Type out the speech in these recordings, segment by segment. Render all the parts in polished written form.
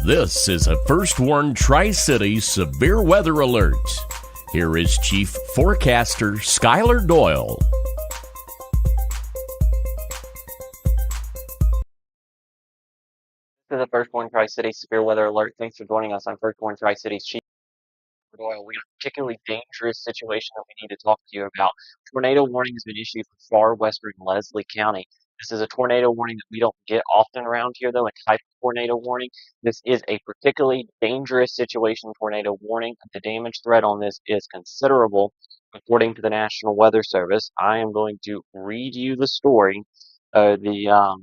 This is a First Warn Tri-City Severe Weather Alert. Here is Chief Forecaster Skylar Doyle. This is the First Warn Tri-City Severe Weather Alert. Thanks for joining us on First Warn Tri-City's Chief Doyle. We got a particularly dangerous situation that we need to talk to you about. Tornado warning has been issued for far western Leslie County. This is a tornado warning that we don't get often around here, though, a type of tornado warning. This is a particularly dangerous situation tornado warning. The damage threat on this is considerable, according to the National Weather Service. I am going to read you the story, the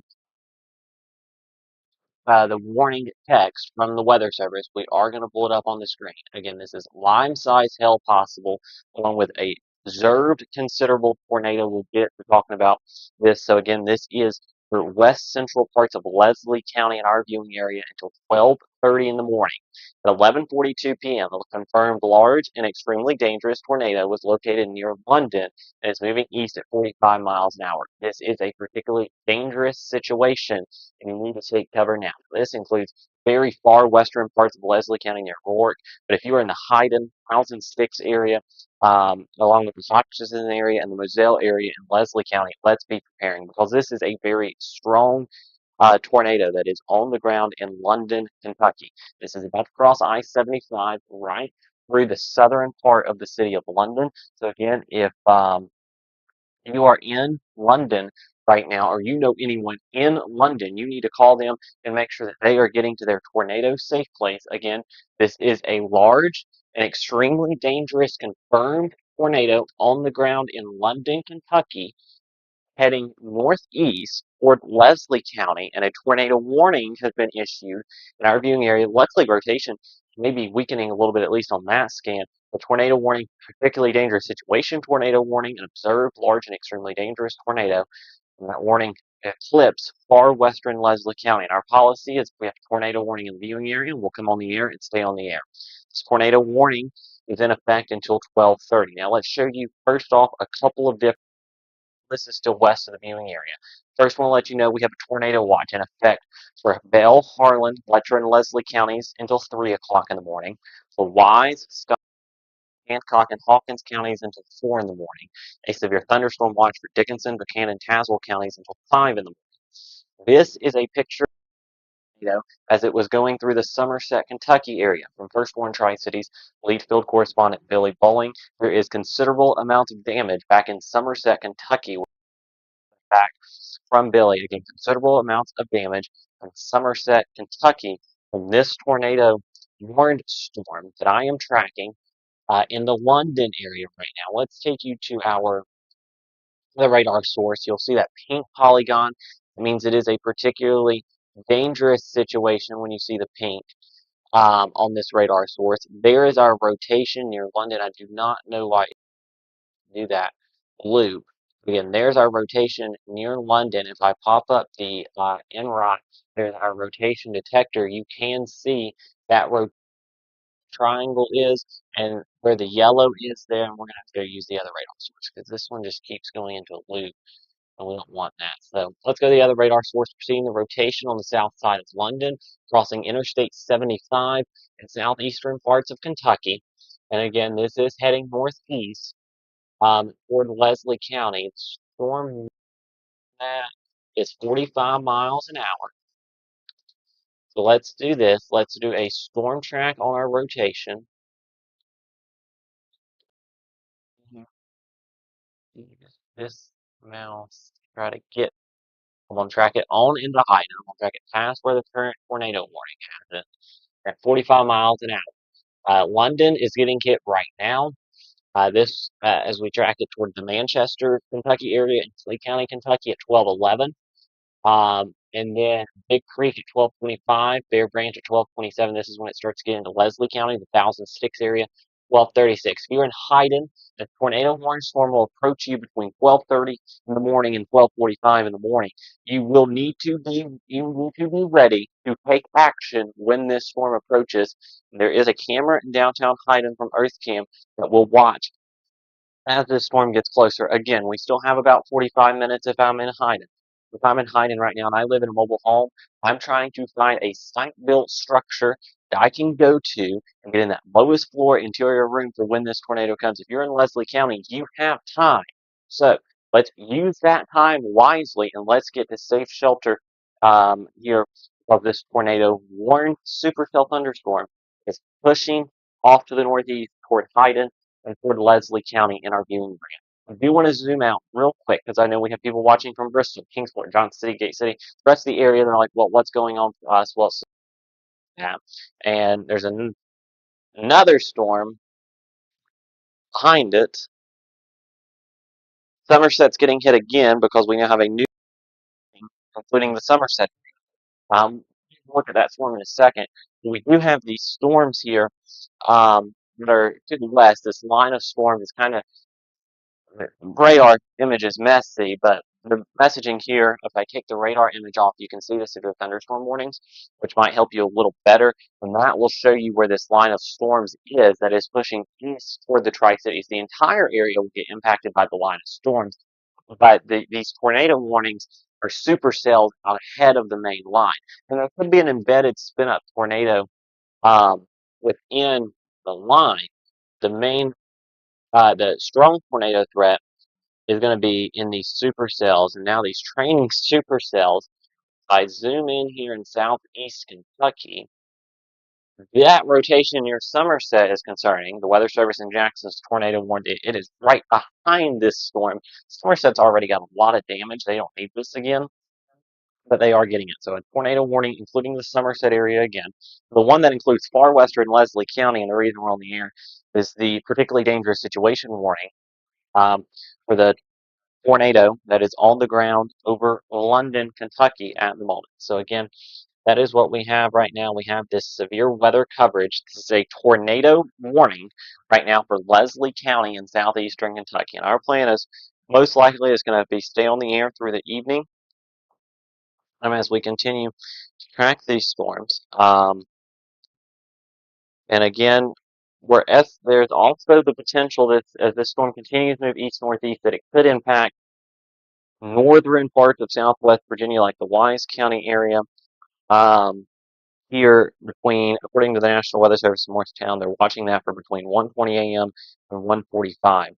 warning text from the Weather Service. We are going to pull it up on the screen. Again, this is lime-size hail possible, along with a observed considerable tornado. We're talking about this. So again, this is for west central parts of Leslie County in our viewing area until 12:30 in the morning. At 11:42 p.m., a confirmed large and extremely dangerous tornado was located near London and is moving east at 45 miles an hour. This is a particularly dangerous situation, and you need to take cover now. This includes very far western parts of Leslie County near Rourke, but if you are in the Hyden, Thousand Sticks area, along with the Hutchinson area and the Moselle area in Leslie County, let's be preparing, because this is a very strong tornado that is on the ground in London, Kentucky. This is about to cross I-75 right through the southern part of the city of London. So again, if you are in London right now, or you know anyone in London, you need to call them and make sure that they are getting to their tornado safe place. Again, this is a large and extremely dangerous confirmed tornado on the ground in London, Kentucky, heading northeast toward Leslie County, and a tornado warning has been issued in our viewing area. Luckily, rotation may be weakening a little bit, at least on that scan. The tornado warning, particularly dangerous situation tornado warning, an observed large and extremely dangerous tornado. And that warning eclipses far western Leslie County. And our policy is if we have a tornado warning in the viewing area, we'll come on the air and stay on the air. This tornado warning is in effect until 12:30. Now, let's show you first off a couple of different. This is still west of the viewing area. First, I want to let you know we have a tornado watch in effect for Bell, Harlan, Letcher, and Leslie counties until 3 o'clock in the morning. For Wise, Scott, Hancock, and Hawkins counties until 4 in the morning. A severe thunderstorm watch for Dickinson, Buchanan, and Tazewell counties until 5 in the morning. This is a picture, as it was going through the Somerset, Kentucky area. From First Warn Tri-Cities lead field correspondent Billy Bowling, there is considerable amounts of damage back in Somerset, Kentucky. Back from Billy. Again, considerable amounts of damage from Somerset, Kentucky from this tornado warned storm that I am tracking in the London area right now. Let's take you to the radar source. You'll see that pink polygon. It means it is a particularly dangerous situation when you see the pink on this radar source. There is our rotation near London. I do not know why it do that. Blue. Again, there's our rotation near London. If I pop up the NROC, there's our rotation detector. You can see that triangle is, and where the yellow is there, and we're going to have to go use the other radar source because this one just keeps going into a loop, and we don't want that. So let's go to the other radar source. We're seeing the rotation on the south side of London, crossing Interstate 75 in southeastern parts of Kentucky. And again, this is heading northeast toward Leslie County. The storm that is 45 miles an hour. So let's do this. Let's do a storm track on our rotation. This mouse, try to get, I'm going to track it on into Hyden. I'm going to track it past where the current tornado warning has it at 45 miles an hour. London is getting hit right now. As we track it toward the Manchester, Kentucky area and Clay County, Kentucky at 12:11. And then Big Creek at 12:25, Bear Branch at 12:27. This is when it starts getting to Leslie County, the Thousand Sticks area, 12:36. If you're in Hyden, the tornado warning storm will approach you between 12:30 in the morning and 12:45 in the morning. You need to be ready to take action when this storm approaches. There is a camera in downtown Hyden from EarthCam that will watch as this storm gets closer. Again, we still have about 45 minutes if I'm in Hyden. if I'm in Hyden right now and I live in a mobile home, I'm trying to find a site-built structure that I can go to and get in that lowest floor interior room for when this tornado comes. If you're in Leslie County, you have time. So let's use that time wisely and let's get to safe shelter here of this tornado. Warren supercell thunderstorm is pushing off to the northeast toward Hyden and toward Leslie County in our viewing area. I do want to zoom out real quick because I know we have people watching from Bristol, Kingsport, Johnson City, Gate City, the rest of the area. They're like, well, what's going on for us? Well, yeah. And there's another storm behind it. Somerset's getting hit again because we now have a new, including the Somerset. We'll look at that storm in a second. We do have these storms here that are to the west. This line of storms is kind of radar image is messy, but the messaging here, if I take the radar image off, you can see the severe thunderstorm warnings, which might help you a little better. And that will show you where this line of storms is that is pushing east toward the Tri-Cities. The entire area will get impacted by the line of storms, but these tornado warnings are supercelled ahead of the main line. And there could be an embedded spin-up tornado within the line. The main, the strong tornado threat is going to be in these supercells. And now these training supercells, if I zoom in here in southeast Kentucky, that rotation near Somerset is concerning. The Weather Service in Jackson's tornado warned it is right behind this storm. Somerset's already got a lot of damage. They don't need this again, but they are getting it. So a tornado warning, including the Somerset area again. The one that includes far western Leslie County, and the reason we're on the air is the particularly dangerous situation warning for the tornado that is on the ground over London, Kentucky at the moment. So again, that is what we have right now. We have this severe weather coverage. This is a tornado warning right now for Leslie County in southeastern Kentucky. And our plan is most likely is going to be stay on the air through the evening as we continue to track these storms. And again, there's also the potential that as this storm continues to move east-northeast, that it could impact northern parts of southwest Virginia, like the Wise County area. Here between, according to the National Weather Service in Morristown, they're watching that for between 1:20 a.m. and 1:45.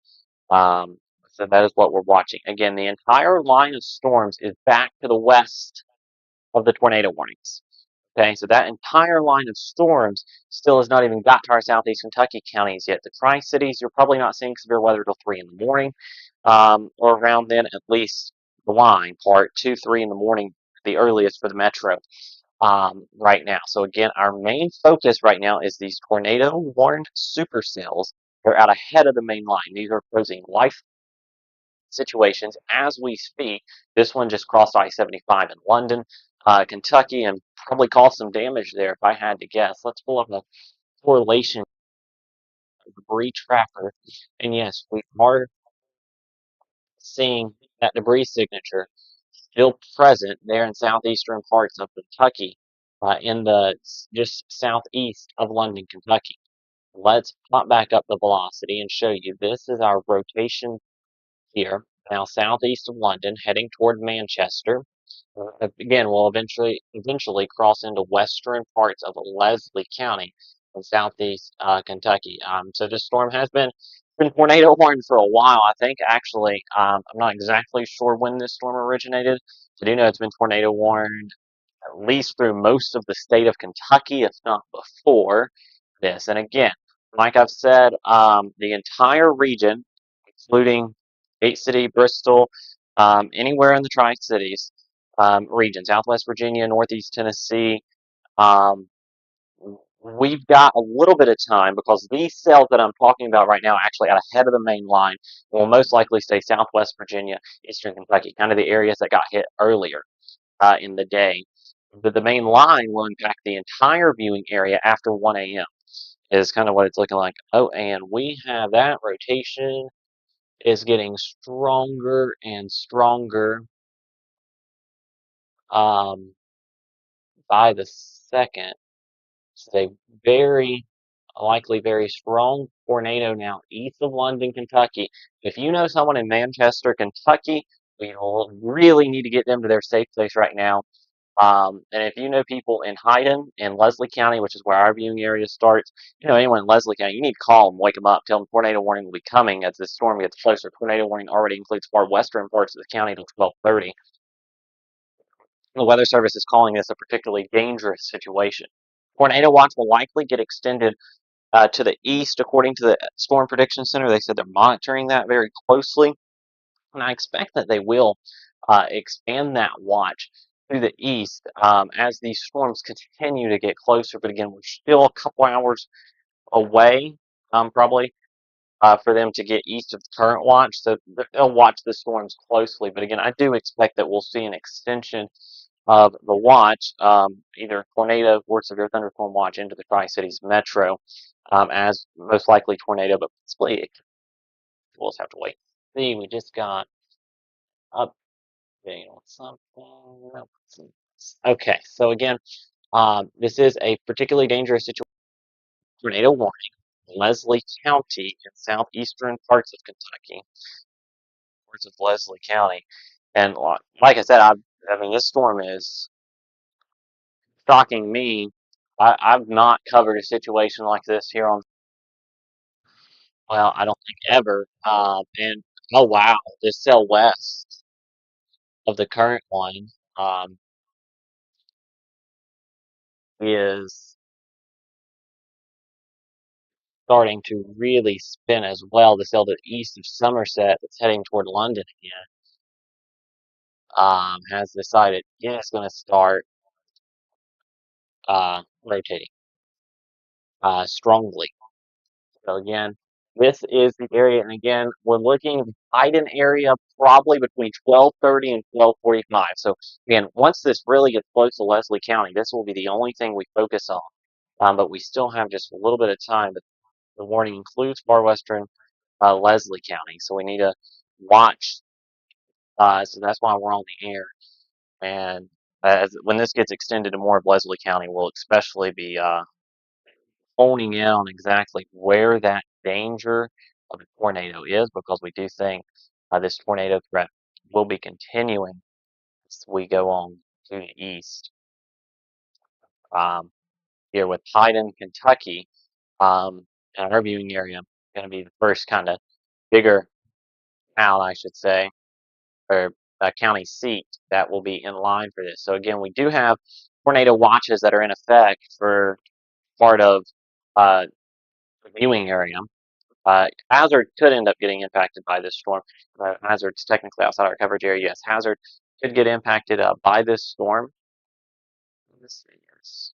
So that is what we're watching. Again, the entire line of storms is back to the west of the tornado warnings. Okay, so that entire line of storms still has not even got to our southeast Kentucky counties yet. The Tri-Cities, you're probably not seeing severe weather till 3 in the morning, or around then, at least the line part, 2, 3 in the morning, the earliest for the metro right now. So again, our main focus right now is these tornado warned supercells. They're out ahead of the main line. These are posing life situations as we speak. This one just crossed I-75 in London, Kentucky, and probably caused some damage there if I had to guess. Let's pull up a correlation debris tracker. And yes, we are seeing that debris signature still present there in southeastern parts of Kentucky, in the just southeast of London, Kentucky. Let's pop back up the velocity and show you this is our rotation here, now southeast of London, heading toward Manchester. Again, we'll eventually cross into western parts of Leslie County in southeast Kentucky. So this storm has been tornado warned for a while. I think actually, I'm not exactly sure when this storm originated. I do know it's been tornado warned at least through most of the state of Kentucky, if not before this. And again, like I've said, the entire region, including Gate City, Bristol, anywhere in the Tri-Cities region, Southwest Virginia, Northeast Tennessee, um, we've got a little bit of time because these cells that I'm talking about right now are actually out ahead of the main line and will most likely stay Southwest Virginia, Eastern Kentucky, kind of the areas that got hit earlier in the day. But the main line will impact the entire viewing area after 1 a.m. is kind of what it's looking like. Oh, and we have that rotation is getting stronger and stronger um, by the second. It's a very likely very strong tornado now east of London, Kentucky. If you know someone in Manchester, Kentucky, We will really need to get them to their safe place right now. And if you know people in Hyden and Leslie County, which is where our viewing area starts, anyone in Leslie County, you need to call them, wake them up, tell them tornado warning will be coming as this storm gets closer. Tornado warning already includes far western parts of the county till 12:30. The Weather Service is calling this a particularly dangerous situation. Tornado watch will likely get extended to the east, according to the Storm Prediction Center. They said they're monitoring that very closely, and I expect that they will expand that watch to the east as these storms continue to get closer. But again, we're still a couple hours away, probably, for them to get east of the current watch. So they'll watch the storms closely. But again, I do expect that we'll see an extension of the watch, either tornado or severe thunderstorm watch into the Tri-Cities metro, as most likely tornado, but possibly we'll just have to wait. See, we just got update on something. Nope. Okay, so again, this is a particularly dangerous situation. Tornado warning, Leslie County in southeastern parts of Kentucky, parts of Leslie County, and like I said, I mean, this storm is shocking me. I've not covered a situation like this here on, well, I don't think ever. And oh wow, this cell west of the current one um, is starting to really spin as well. The cell to the east of Somerset that's heading toward London again has decided, yeah, it's going to start rotating strongly. So again, this is the area, and again, we're looking at the Biden area probably between 12:30 and 12:45. So again, once this really gets close to Leslie County, this will be the only thing we focus on. But we still have just a little bit of time. But the warning includes far western Leslie County, so we need to watch. So that's why we're on the air. And when this gets extended to more of Leslie County, we'll especially be honing in on exactly where that danger of a tornado is, because we do think this tornado threat will be continuing as we go on to the east. Here with Hyden, Kentucky, in our viewing area, going to be the first kind of bigger town, I should say, or county seat that will be in line for this. So again, we do have tornado watches that are in effect for part of the viewing area. Hazard could end up getting impacted by this storm. Hazard's technically outside our coverage area. Yes, Hazard could get impacted by this storm. This is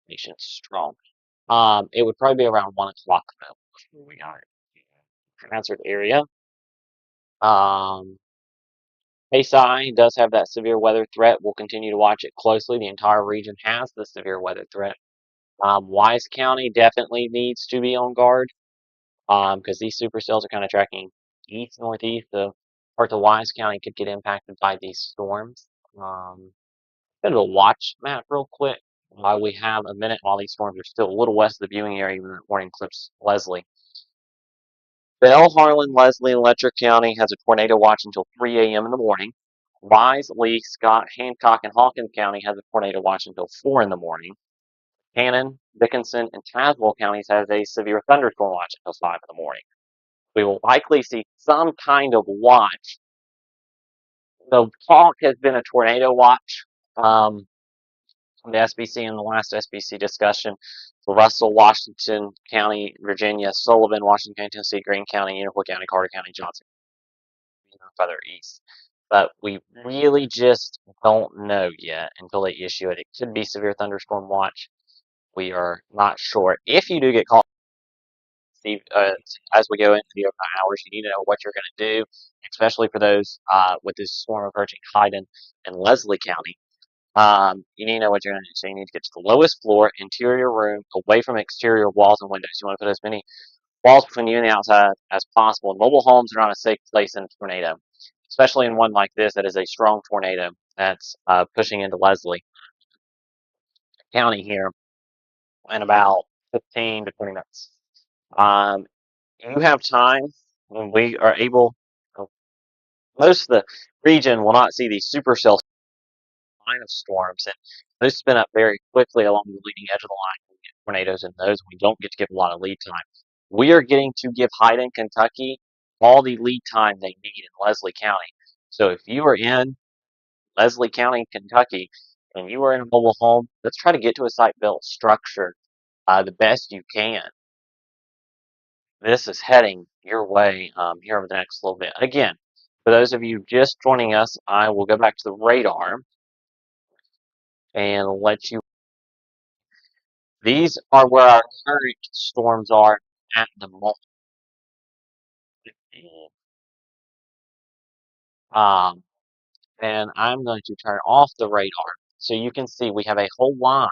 nation's strong. It would probably be around 1 o'clock though. We are Hazard area. Bayside does have that severe weather threat. We'll continue to watch it closely. The entire region has the severe weather threat. Wise County definitely needs to be on guard because these supercells are kind of tracking east northeast. So parts of Wise County could get impacted by these storms. Go to a watch map real quick while we have a minute while these storms are still a little west of the viewing area when the warning clips Leslie. Bell, Harlan, Leslie, and Letcher County has a tornado watch until 3 a.m. in the morning. Wise, Lee, Scott, Hancock, and Hawkins County has a tornado watch until 4 in the morning. Cannon, Dickinson, and Tazewell counties has a severe thunderstorm watch until 5 in the morning. We will likely see some kind of watch. The talk has been a tornado watch from the SBC in the last SBC discussion. Russell, Washington County, Virginia, Sullivan, Washington County, Tennessee, Greene County, Unicoi County, Carter County, Johnson, further east. But we really just don't know yet until they issue it. It could be severe thunderstorm watch. We are not sure. If you do get caught, Steve, as we go into the overnight hours, you need to know what you're going to do, especially for those with this storm approaching Hyden and Leslie County. You need to know what you're going to do. So you need to get to the lowest floor, interior room, away from exterior walls and windows. You want to put as many walls between you and the outside as possible. Mobile homes are not a safe place in a tornado, especially in one like this that is a strong tornado that's pushing into Leslie County here in about 15 to 20 minutes. You have time when we are able. most of the region will not see these supercell line of storms, and those spin up very quickly along the leading edge of the line. We get tornadoes in those. We don't get to give a lot of lead time. We are getting to give Hyden, Kentucky, all the lead time they need in Leslie County. So if you are in Leslie County, Kentucky, and you are in a mobile home, let's try to get to a site-built structure the best you can. This is heading your way here over the next little bit. Again, for those of you just joining us, I will go back to the radar and let you. These are where our current storms are at the moment. Um, and I'm going to turn off the radar so you can see we have a whole line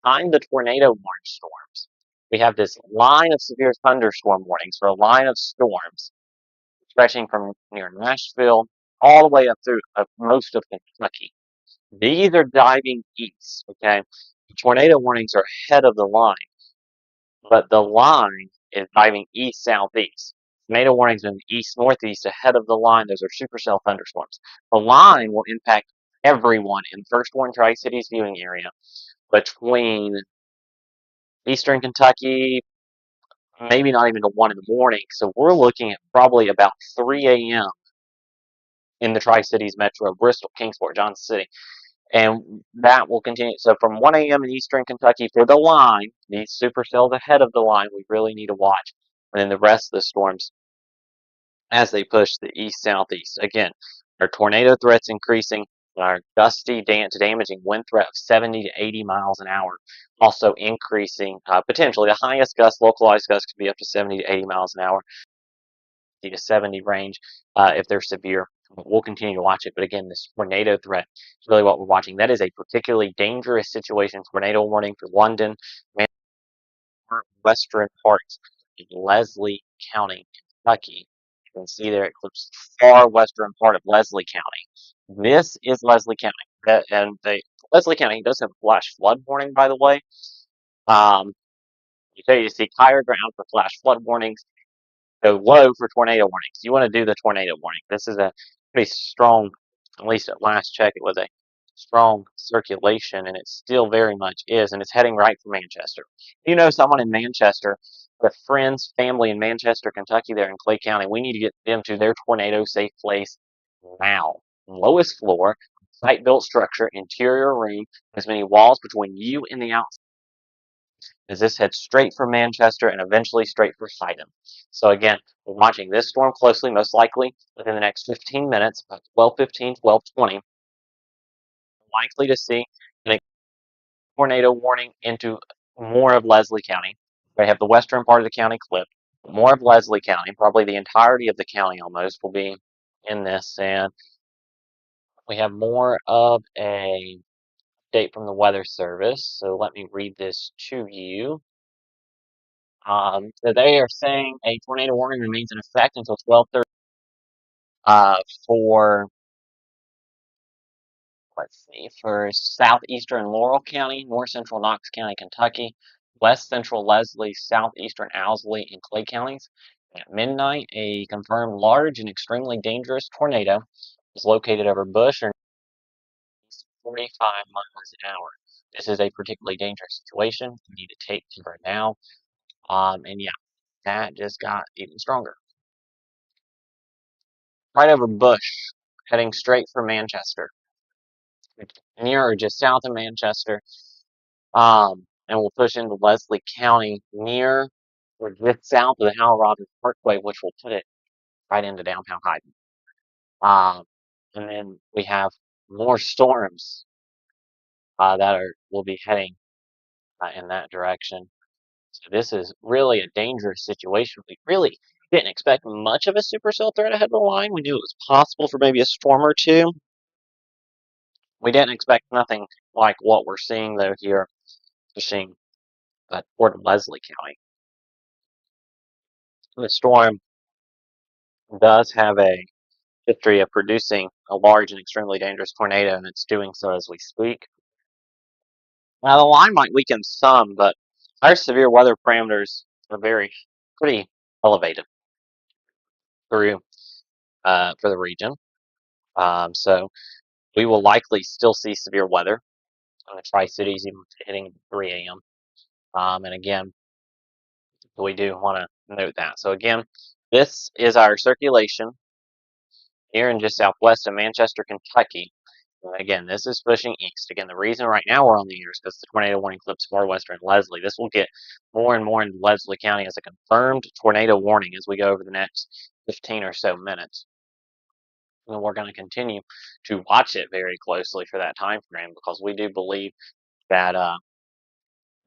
behind the tornado warning storms. We have this line of severe thunderstorm warnings for a line of storms stretching from near Nashville all the way up through most of Kentucky. These are diving east, okay? The tornado warnings are ahead of the line, but the line is diving east southeast. Tornado warnings in the east northeast ahead of the line. Those are supercell thunderstorms. The line will impact everyone in the first warned Tri-Cities viewing area between eastern Kentucky, maybe not even to 1 in the morning. So we're looking at probably about 3 a.m. in the Tri-Cities metro, Bristol, Kingsport, Johnson City. And that will continue. So from 1 a.m. in eastern Kentucky for the line, these supercells ahead of the line, we really need to watch. And then the rest of the storms as they push the east-southeast. Again, our tornado threat's increasing. Our gusty to damaging wind threat of 70 to 80 miles an hour also increasing. Potentially, the highest gust, localized gust, could be up to 70 to 80 miles an hour, 50 to 70 range if they're severe. We'll continue to watch it. But again, this tornado threat is really what we're watching. That is a particularly dangerous situation. Tornado warning for London, western parts of Leslie County, Kentucky. You can see there it clips the far western part of Leslie County. This is Leslie County. And Leslie County does have a flash flood warning, by the way. Um, you see higher ground for flash flood warnings, go low for tornado warnings. You want to do the tornado warning. This is a pretty strong, at least at last check, it was a strong circulation, and it still very much is, and it's heading right for Manchester. You know someone in Manchester, with friends, family in Manchester, Kentucky, there in Clay County, we need to get them to their tornado-safe place now. Lowest floor, site-built structure, interior room, as many walls between you and the outside as this heads straight for Manchester and eventually straight for Sidon. So again, we're watching this storm closely, most likely within the next 15 minutes, about 12:15, 12:20. Likely to see a tornado warning into more of Leslie County. They have the western part of the county clipped. More of Leslie County, probably the entirety of the county almost, will be in this. And we have more of a date from the Weather Service. So let me read this to you. So they are saying a tornado warning remains in effect until 12:30 for, let's see, for southeastern Laurel County, north central Knox County, Kentucky, west central Leslie, southeastern Owsley, and Clay counties. At midnight, a confirmed large and extremely dangerous tornado is located over Bush or 45 miles an hour. This is a particularly dangerous situation. We need to take cover now. And yeah, that just got even stronger. Right over Bush, heading straight for Manchester, near or just south of Manchester. And we'll push into Leslie County near or just south of the Howell Rogers Parkway, which will put it right into downtown Hyden. And then we have more storms that will be heading in that direction. So this is really a dangerous situation. We really didn't expect much of a supercell threat ahead of the line. We knew it was possible for maybe a storm or two. We didn't expect nothing like what we're seeing though here, pushing toward Leslie County. The storm does have a history of producing a large and extremely dangerous tornado, and it's doing so as we speak. Now, the line might weaken some, but our severe weather parameters are pretty elevated through for the region. So we will likely still see severe weather in the Tri-Cities even hitting 3 a.m. And again, we do want to note that. So again, this is our circulation here in just southwest of Manchester, Kentucky. And again, this is pushing east. Again, the reason right now we're on the air is because the tornado warning clips far western Leslie. This will get more and more into Leslie County as a confirmed tornado warning as we go over the next 15 or so minutes. And we're going to continue to watch it very closely for that time frame because we do believe that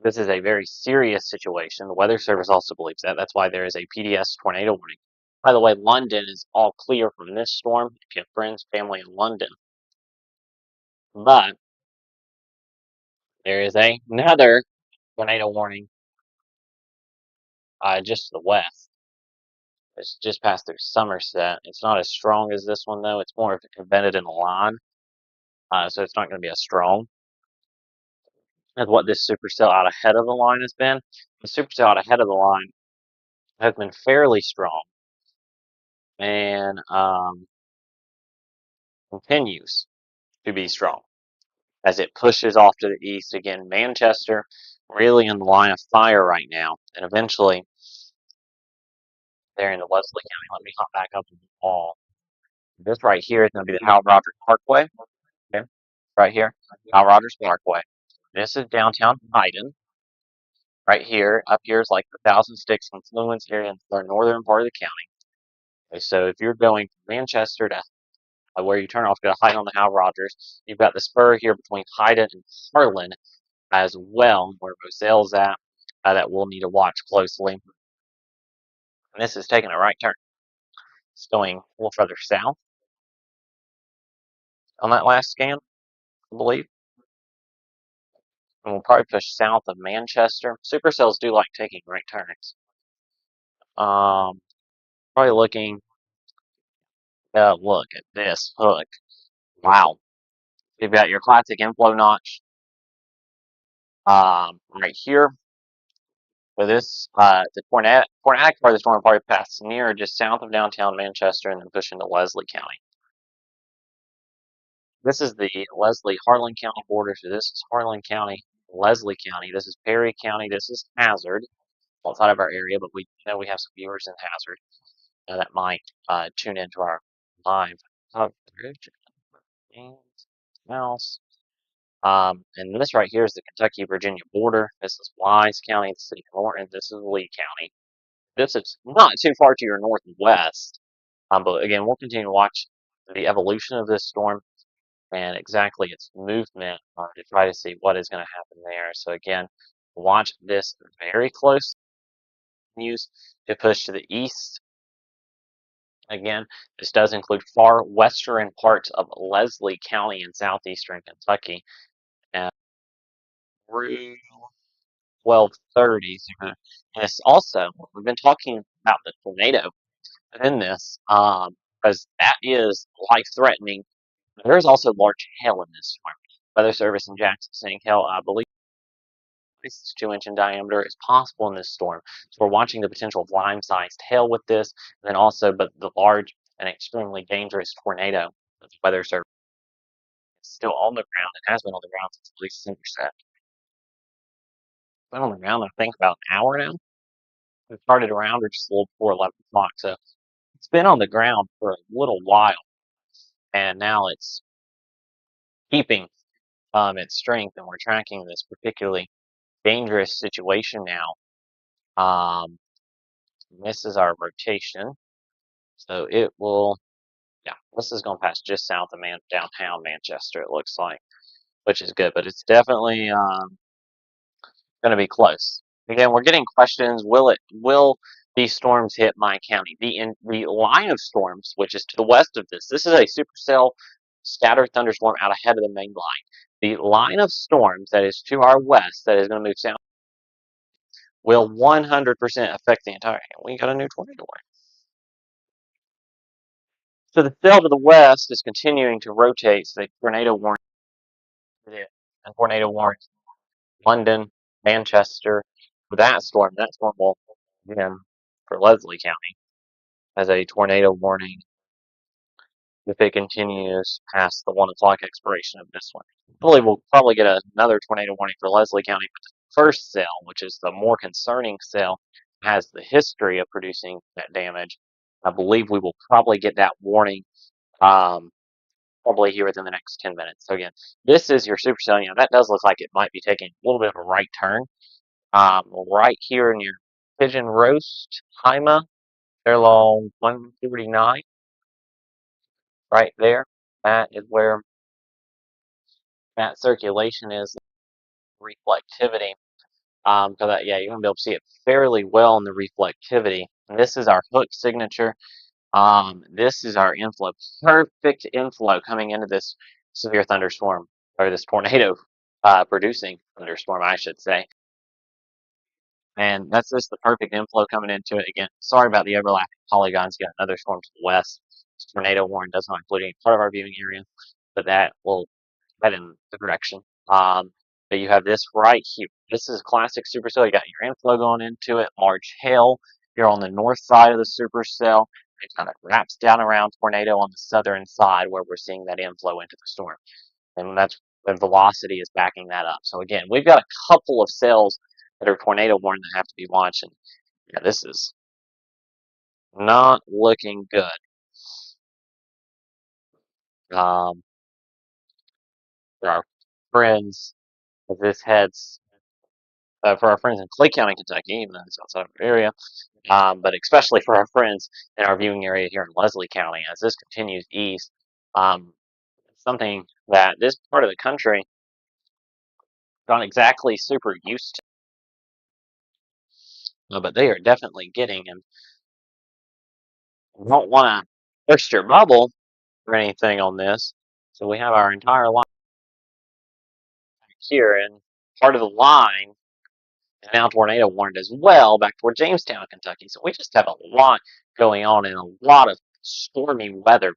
this is a very serious situation. The Weather Service also believes that. That's why there is a PDS tornado warning. By the way, London is all clear from this storm if you have friends, family in London. But there is another tornado warning just to the west. It's just passed through Somerset. It's not as strong as this one, though. It's more of embedded in the line, so it's not going to be as strong as what this supercell out ahead of the line has been. The supercell out ahead of the line has been fairly strong and continues to be strong as it pushes off to the east. Again, Manchester really in the line of fire right now, and eventually they're in the Leslie County. Let me hop back up to the wall. This right here is going to be the Hal Rogers Parkway. Okay, right here, Hal Rogers Parkway. This is downtown Hyden. Right here, up here is like the Thousand Sticks Influence area in the northern part of the county. Okay, so if you're going from Manchester to where you turn off to Hyden on the Hal Rogers, you've got the spur here between Hyden and Harlan as well, where Roselle's at, that we'll need to watch closely. And this is taking a right turn. It's going a little further south on that last scan, I believe. And we'll probably push south of Manchester. Supercells do like taking right turns. Probably looking, look at this hook. Wow. You've got your classic inflow notch right here. For this, the tornadic part of the storm probably passed near just south of downtown Manchester and then push into Leslie County. This is the Leslie-Harlan County border. So this is Harlan County, Leslie County. This is Perry County. This is Hazard, outside of our area, but we know we have some viewers in Hazard that might tune into our live coverage. Mouse. And this right here is the Kentucky-Virginia border. This is Wise County, the city of Norton. This is Lee County. This is not too far to your north and west. But again, we'll continue to watch the evolution of this storm and exactly its movement to try to see what is going to happen there. So again, watch this very close. Continues to push to the east. Again, this does include far western parts of Leslie County in southeastern Kentucky. And through 12:30. And it's also, we've been talking about the tornado in this, because that is life-threatening. There is also large hail in this storm. Weather Service in Jackson saying hail, I believe, at least 2-inch in diameter is possible in this storm. So we're watching the potential of lime-sized hail with this, and then also, but the large and extremely dangerous tornado that the Weather Service is still on the ground and has been on the ground since at least Somerset. Been on the ground, I think, about an hour now. It started around or just a little before 11 o'clock. So it's been on the ground for a little while, and now it's keeping its strength, and we're tracking this particularly dangerous situation now. This is our rotation, so it will, yeah, this is going to pass just south of downtown Manchester, it looks like, which is good, but it's definitely going to be close. Again, we're getting questions. Will these storms hit my county? The line of storms, which is to the west of this is a supercell scattered thunderstorm out ahead of the main line. The line of storms that is to our west, that is going to move south, will 100% affect the entire. We got a new tornado warning. So the cell to the west is continuing to rotate. So the tornado warning and tornado warnings London, Manchester. For that storm will, again, for Leslie County, as a tornado warning if it continues past the 1 o'clock expiration of this one. I believe we'll probably get another tornado warning for Leslie County, but the first cell, which is the more concerning cell, has the history of producing that damage. I believe we will probably get that warning probably here within the next 10 minutes. So again, this is your supercell. You know, that does look like it might be taking a little bit of a right turn. Right here near Pigeon Roast, Haima, parallel 149, right there. That is where that circulation is, reflectivity. Yeah, you're gonna be able to see it fairly well in the reflectivity. And this is our hook signature. This is our inflow, perfect inflow coming into this severe thunderstorm, or this tornado producing thunderstorm, I should say. And that's just the perfect inflow coming into it. Again, sorry about the overlapping polygons. You got another storm to the west. This tornado warning does not include any part of our viewing area, but that will head in the direction. But you have this right here. This is classic supercell. You got your inflow going into it, large hail. You're on the north side of the supercell. It kind of wraps down around tornado on the southern side where we're seeing that inflow into the storm. And that's the velocity is backing that up. So again, we've got a couple of cells that are tornado warned that have to be watched. And yeah, this is not looking good. Um, for our friends, as this heads for our friends in Clay County, Kentucky, even though it's outside of our area, but especially for our friends in our viewing area here in Leslie County, as this continues east, something that this part of the country not exactly super used to, but they are definitely getting, and don't want to burst your bubble or anything on this. So we have our entire line here, and part of the line is now tornado warned as well back toward Jamestown, Kentucky. So we just have a lot going on and a lot of stormy weather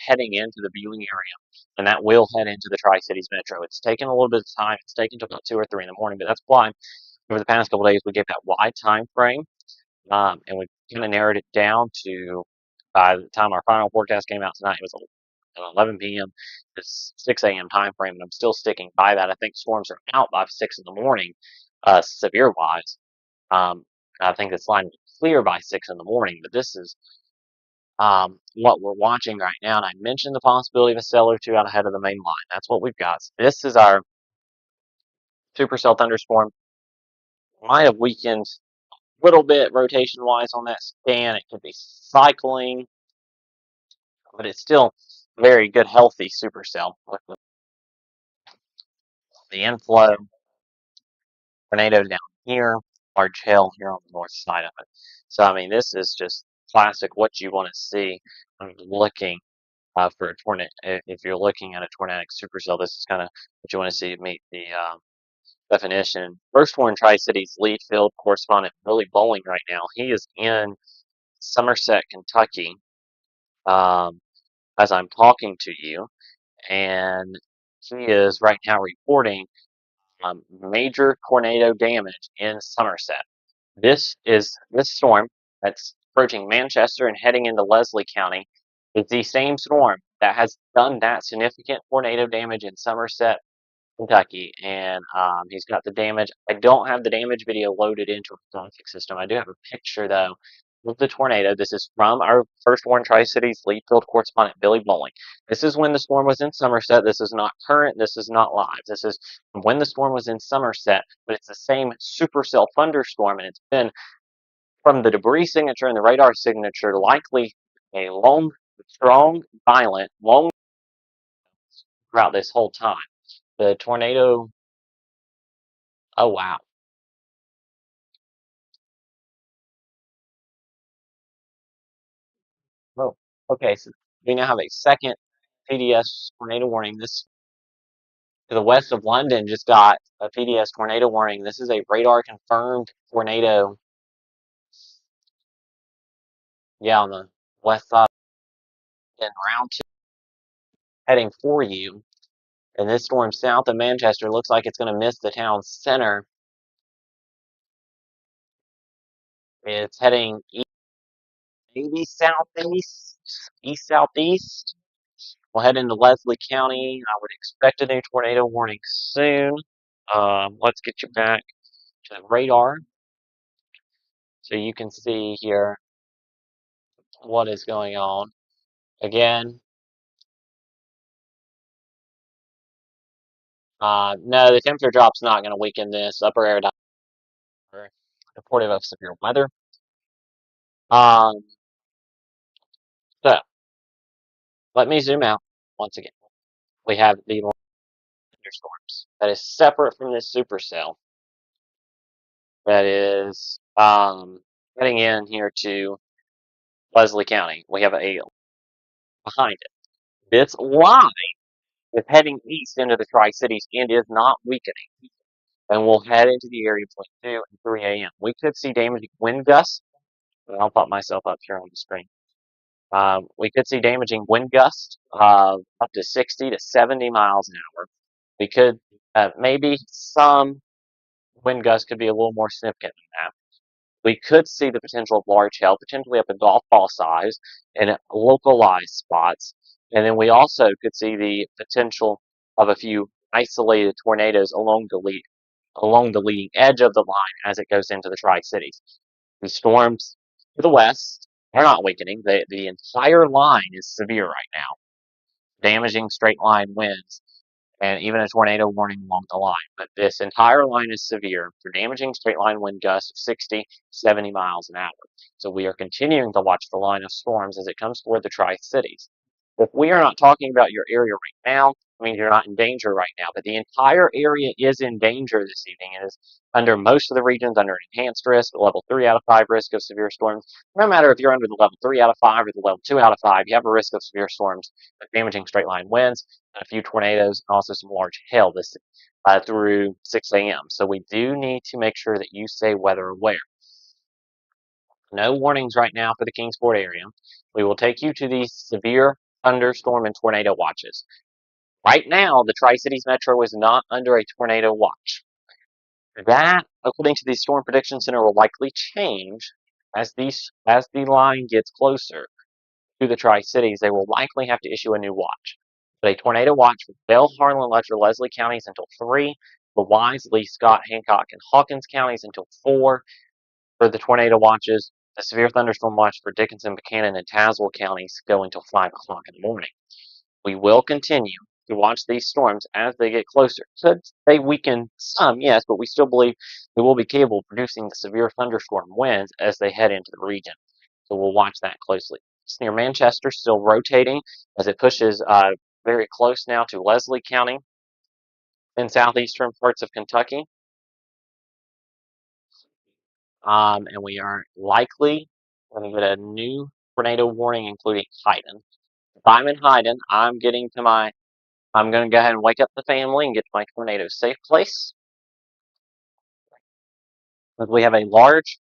heading into the viewing area, and that will head into the Tri-Cities metro. It's taken a little bit of time. It's taken to about 2 or 3 in the morning, but that's why over the past couple of days we gave that wide time frame, and we kind of narrowed it down to by the time our final forecast came out tonight, it was 11 p.m. to 6 a.m. time frame, and I'm still sticking by that. I think storms are out by 6 in the morning, severe wise. I think this line will clear by 6 in the morning, but this is what we're watching right now. And I mentioned the possibility of a cell or two out ahead of the main line. That's what we've got. So this is our supercell thunderstorm. Might have weakened a little bit rotation wise on that scan. It could be cycling, but it's still very good, healthy supercell with the inflow. Tornado down here, large hail here on the north side of it. So I mean, this is just classic what you want to see when you're looking for a tornado. If you're looking at a tornadic supercell, this is kind of what you want to see to meet the definition. First one, Tri-Cities lead field correspondent Billy Bowling right now. He is in Somerset, Kentucky, um, as I'm talking to you, and he is right now reporting major tornado damage in Somerset. This storm that's approaching Manchester and heading into Leslie County is the same storm that has done that significant tornado damage in Somerset, Kentucky, and he's got the damage. I don't have the damage video loaded into a graphic system. I do have a picture though of the tornado. This is from our First Warn Tri-Cities lead field correspondent Billy Bowling. This is when the storm was in Somerset. This is not current. This is not live. This is when the storm was in Somerset, but it's the same supercell thunderstorm, and it's been from the debris signature and the radar signature, likely a long, strong, violent, long throughout this whole time. The tornado, oh wow. Oh, okay, so we now have a second PDS tornado warning. This to the west of London just got a PDS tornado warning. This is a radar confirmed tornado. Yeah, on the west side and round two heading for you. And this storm south of Manchester looks like it's going to miss the town center. It's heading east, maybe southeast. east-southeast. We'll head into Leslie County. I would expect a new tornado warning soon. Let's get you back to the radar so you can see here what is going on. Again, no, the temperature drop's not going to weaken this upper air diameter, supportive of severe weather. Um, so let me zoom out once again. We have the thunderstorms that is separate from this supercell that is heading in here to Leslie County. We have a behind it. This line is heading east into the Tri-Cities and is not weakening. And we'll head into the area between 2 and 3 a.m. We could see damaging wind gusts. I'll pop myself up here on the screen. We could see damaging wind gusts of up to 60 to 70 miles an hour. We could, maybe some wind gusts could be a little more significant than that. We could see the potential of large hail, potentially up to golf ball size in localized spots. And then we also could see the potential of a few isolated tornadoes along the leading edge of the line as it goes into the Tri-Cities. The storms to the west are not weakening. The entire line is severe right now, damaging straight line winds and even a tornado warning along the line. But this entire line is severe for damaging straight line wind gusts of 60, 70 miles an hour. So we are continuing to watch the line of storms as it comes toward the Tri-Cities. If we are not talking about your area right now, I mean, you're not in danger right now, but the entire area is in danger this evening and is under most of the regions under enhanced risk, level 3 out of 5 risk of severe storms. No matter if you're under the level 3 out of 5 or the level 2 out of 5, you have a risk of severe storms with damaging straight line winds, a few tornadoes, and also some large hail this through 6 a.m. So we do need to make sure that you stay weather aware. No warnings right now for the Kingsport area. We will take you to the severe thunderstorm and tornado watches. Right now, the Tri-Cities Metro is not under a tornado watch. That, according to the Storm Prediction Center, will likely change as the line gets closer to the Tri-Cities. They will likely have to issue a new watch. But a tornado watch for Bell, Harlan, Letcher, Leslie counties until 3, the Wise, Lee, Scott, Hancock, and Hawkins counties until 4 for the tornado watches. The severe thunderstorm watch for Dickinson, Buchanan, and Tazewell counties go until 5 o'clock in the morning. We will continue to watch these storms as they get closer. Could they weaken some? Yes, but we still believe they will be capable of producing the severe thunderstorm winds as they head into the region. So we'll watch that closely. It's near Manchester, still rotating as it pushes very close now to Leslie County in southeastern parts of Kentucky. And we are likely going to get a new tornado warning, including Haydn. If I'm in Haydn, I'm going to go ahead and wake up the family and get to my tornado safe place. But we have a large,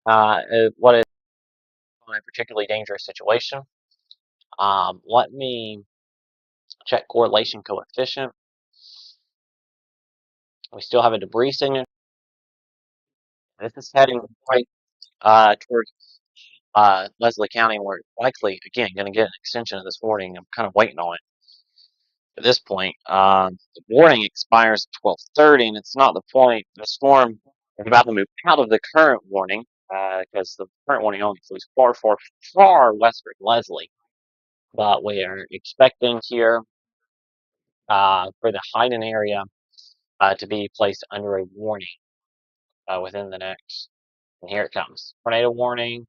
what is a particularly dangerous situation. Let me check correlation coefficient. We still have a debris signature. This is heading right towards Leslie County. We're likely, again, going to get an extension of this warning. I'm kind of waiting on it. At this point, the warning expires at 12:30, and it's not the point. The storm is about to move out of the current warning because the current warning only includes far western Leslie. But we are expecting here for the Haydn area to be placed under a warning within the next. And here it comes. Tornado warning.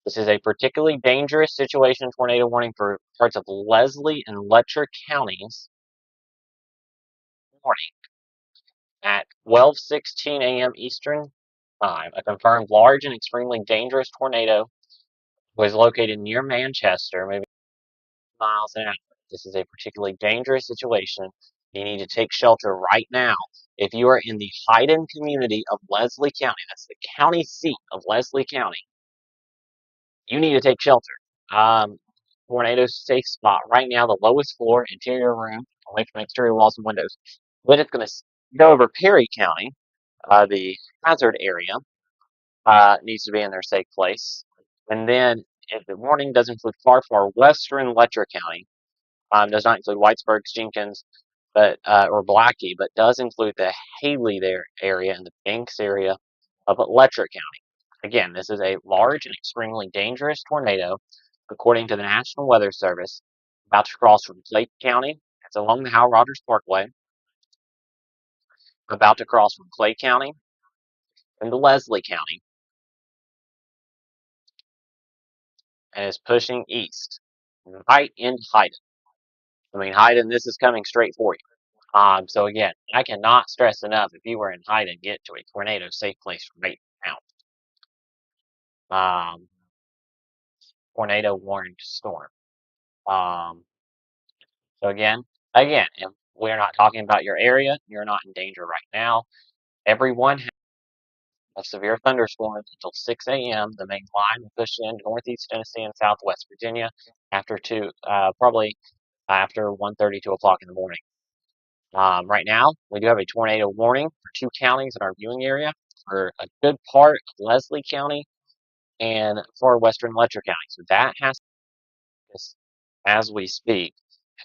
This is a particularly dangerous situation. Tornado warning for parts of Leslie and Letcher counties. Warning. At 12:16 a.m. Eastern Time, a confirmed large and extremely dangerous tornado was located near Manchester, maybe miles an hour. This is a particularly dangerous situation. You need to take shelter right now. If you are in the Haydn community of Leslie County, that's the county seat of Leslie County, you need to take shelter. Tornado safe spot right now, the lowest floor, interior room, away from exterior walls and windows. But it's going to go over Perry County. The hazard area needs to be in their safe place. And then if the warning does include far western Letcher County. Does not include Whitesburg, Jenkins, but or Blackie, but does include the Haley there area and the Banks area of Letcher County. Again, this is a large and extremely dangerous tornado, according to the National Weather Service, about to cross from Clay County. It's along the Howell Rogers Parkway, about to cross from Clay County into Leslie County, and is pushing east, right into Hyden. I mean, Hyden, this is coming straight for you. So again, I cannot stress enough, if you were in Hyden, get to a tornado safe place right now. Tornado warned storm. So again, if we're not talking about your area, you're not in danger right now. Everyone has a severe thunderstorms until 6 a.m. The main line will push into northeast Tennessee and southwest Virginia after probably after 1:30, 2 o'clock in the morning. Right now, we do have a tornado warning for 2 counties in our viewing area, for a good part of Leslie County and for western Letcher County. So that has to, as we speak,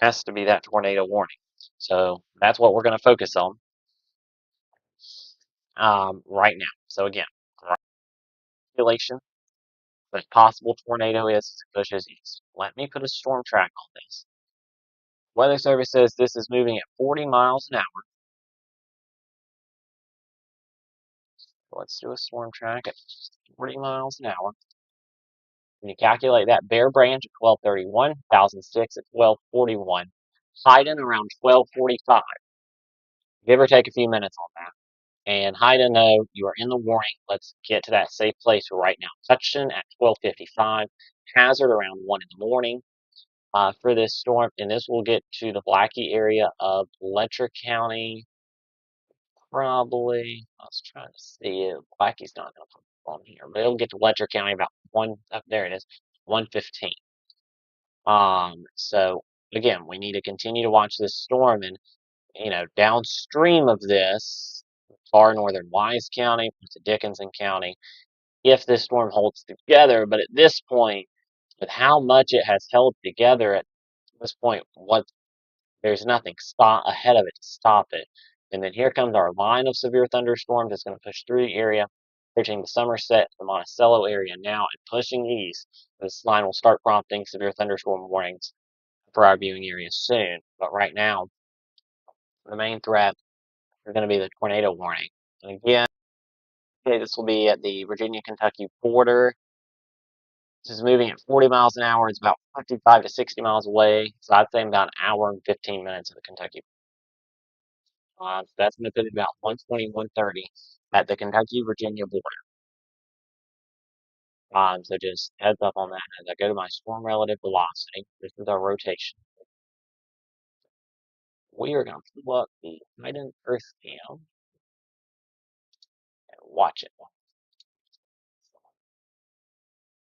has to be that tornado warning. So that's what we're going to focus on right now. So again, calculation, the possible tornado is as it pushes east. Let me put a storm track on this. Weather Service says this is moving at 40 miles an hour. Let's do a storm track at 40 miles an hour. When you calculate that, Bear Branch at 12:31, 1006 at 12:41, Hyden around 12:45. Give or take a few minutes on that. And Hyden, no, you are in the warning. Let's get to that safe place right now. Touchdown at 12:55. Hazard around 1 in the morning for this storm. And this will get to the Blackie area of Letcher County. Probably, I was trying to see it. Blackie's not going to come on here, but it'll get to Letcher County about 1, up there it is, 1:15. So again, we need to continue to watch this storm, and downstream of this, far northern Wise County, to Dickinson County, if this storm holds together. But at this point, with how much it has held together at this point, there's nothing ahead of it to stop it. And then here comes our line of severe thunderstorms that's going to push through the area, reaching the Somerset, the Monticello area now, and pushing east. This line will start prompting severe thunderstorm warnings for our viewing area soon. But right now, the main threat is going to be the tornado warning. And again, okay, this will be at the Virginia-Kentucky border. This is moving at 40 miles an hour. It's about 55 to 60 miles away. So I'd say about an hour and 15 minutes of the Kentucky. So that's going to put it about 120, 130 at the Kentucky-Virginia border. So just heads up on that as I go to my storm relative velocity. This is our rotation. We are going to pull up the Hyden Earth Cam and watch it.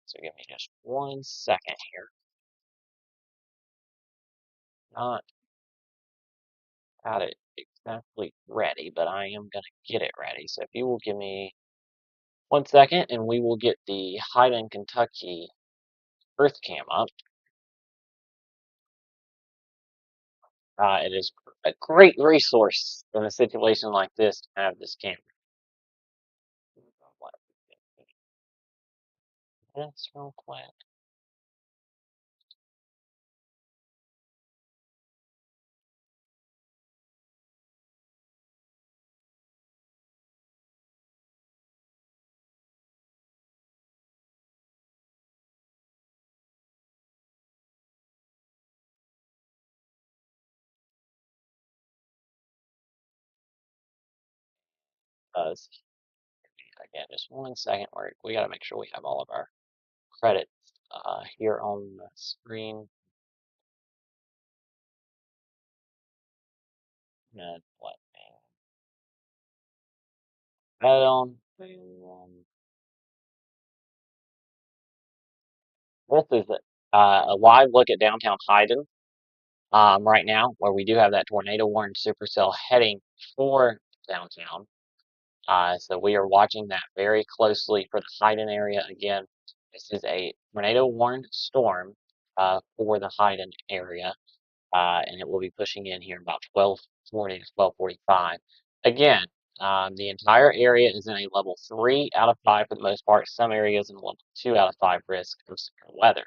So give me just 1 second here. Not got it exactly ready, but I am going to get it ready. So if you will give me 1 second, and we will get the Hyden, Kentucky Earth Cam up. It is a great resource in a situation like this to have this camera. That's real quick. Because again, just 1 second. We got to make sure we have all of our credits here on the screen. And let me add on. This is a live look at downtown Hyden right now, where we do have that tornado warning supercell heading for downtown. So we are watching that very closely for the Hyden area. Again, This is a tornado-warned storm for the Hayden area, and it will be pushing in here about 12:40 to 12:45. Again, the entire area is in a level 3 out of 5 for the most part. Some areas in level 2 out of 5 risk of severe weather.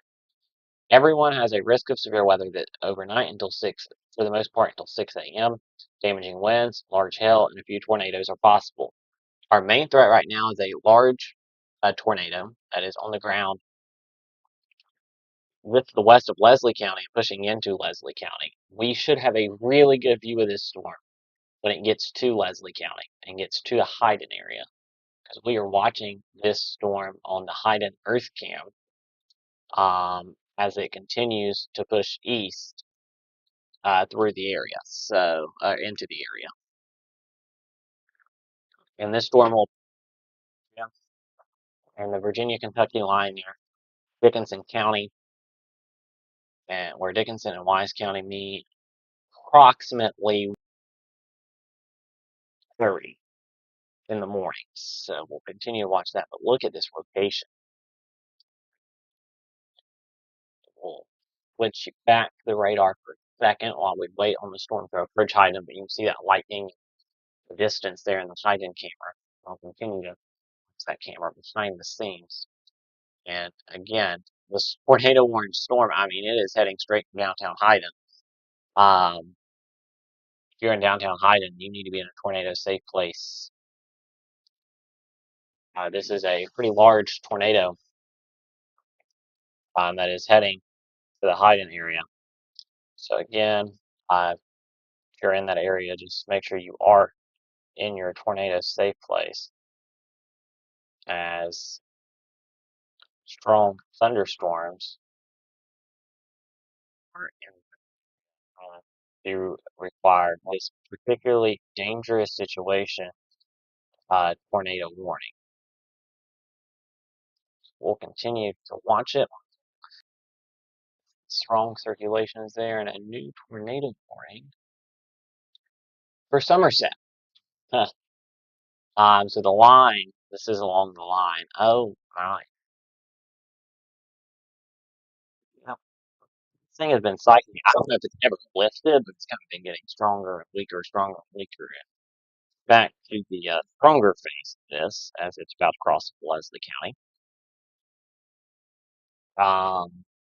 Everyone has a risk of severe weather that overnight until 6, for the most part, until 6 a.m. Damaging winds, large hail, and a few tornadoes are possible. Our main threat right now is a large tornado that is on the ground with the west of Leslie County, pushing into Leslie County. We should have a really good view of this storm when it gets to Leslie County and gets to the Hayden area, because we are watching this storm on the Hayden Earth Cam as it continues to push east through the area, so into the area. And this storm will, yeah, and the Virginia-Kentucky line there, Dickinson County, and where Dickinson and Wise County meet, approximately 30 in the morning. So we'll continue to watch that. But look at this rotation. We'll switch you back to the radar for a second while we wait on the storm to approach Hayden. But you can see that lightning, the distance there in the Hayden camera. I'll continue to watch that camera behind the scenes. And again, this tornado warning storm, I mean, it is heading straight to downtown Hayden. If you're in downtown Hayden, you need to be in a tornado safe place. This is a pretty large tornado that is heading to the Hayden area. So again, if you're in that area, just make sure you are in your tornado safe place, as strong thunderstorms are do require this particularly dangerous situation tornado warning. We'll continue to watch it. Strong circulation is there, and a new tornado warning for Somerset. Huh. So the line, this is along the line. Oh, my. Yep. This thing has been cycling. I don't know if it's ever lifted, but it's kind of been getting stronger and weaker, stronger and weaker. And back to the stronger phase of this as it's about to cross Leslie County.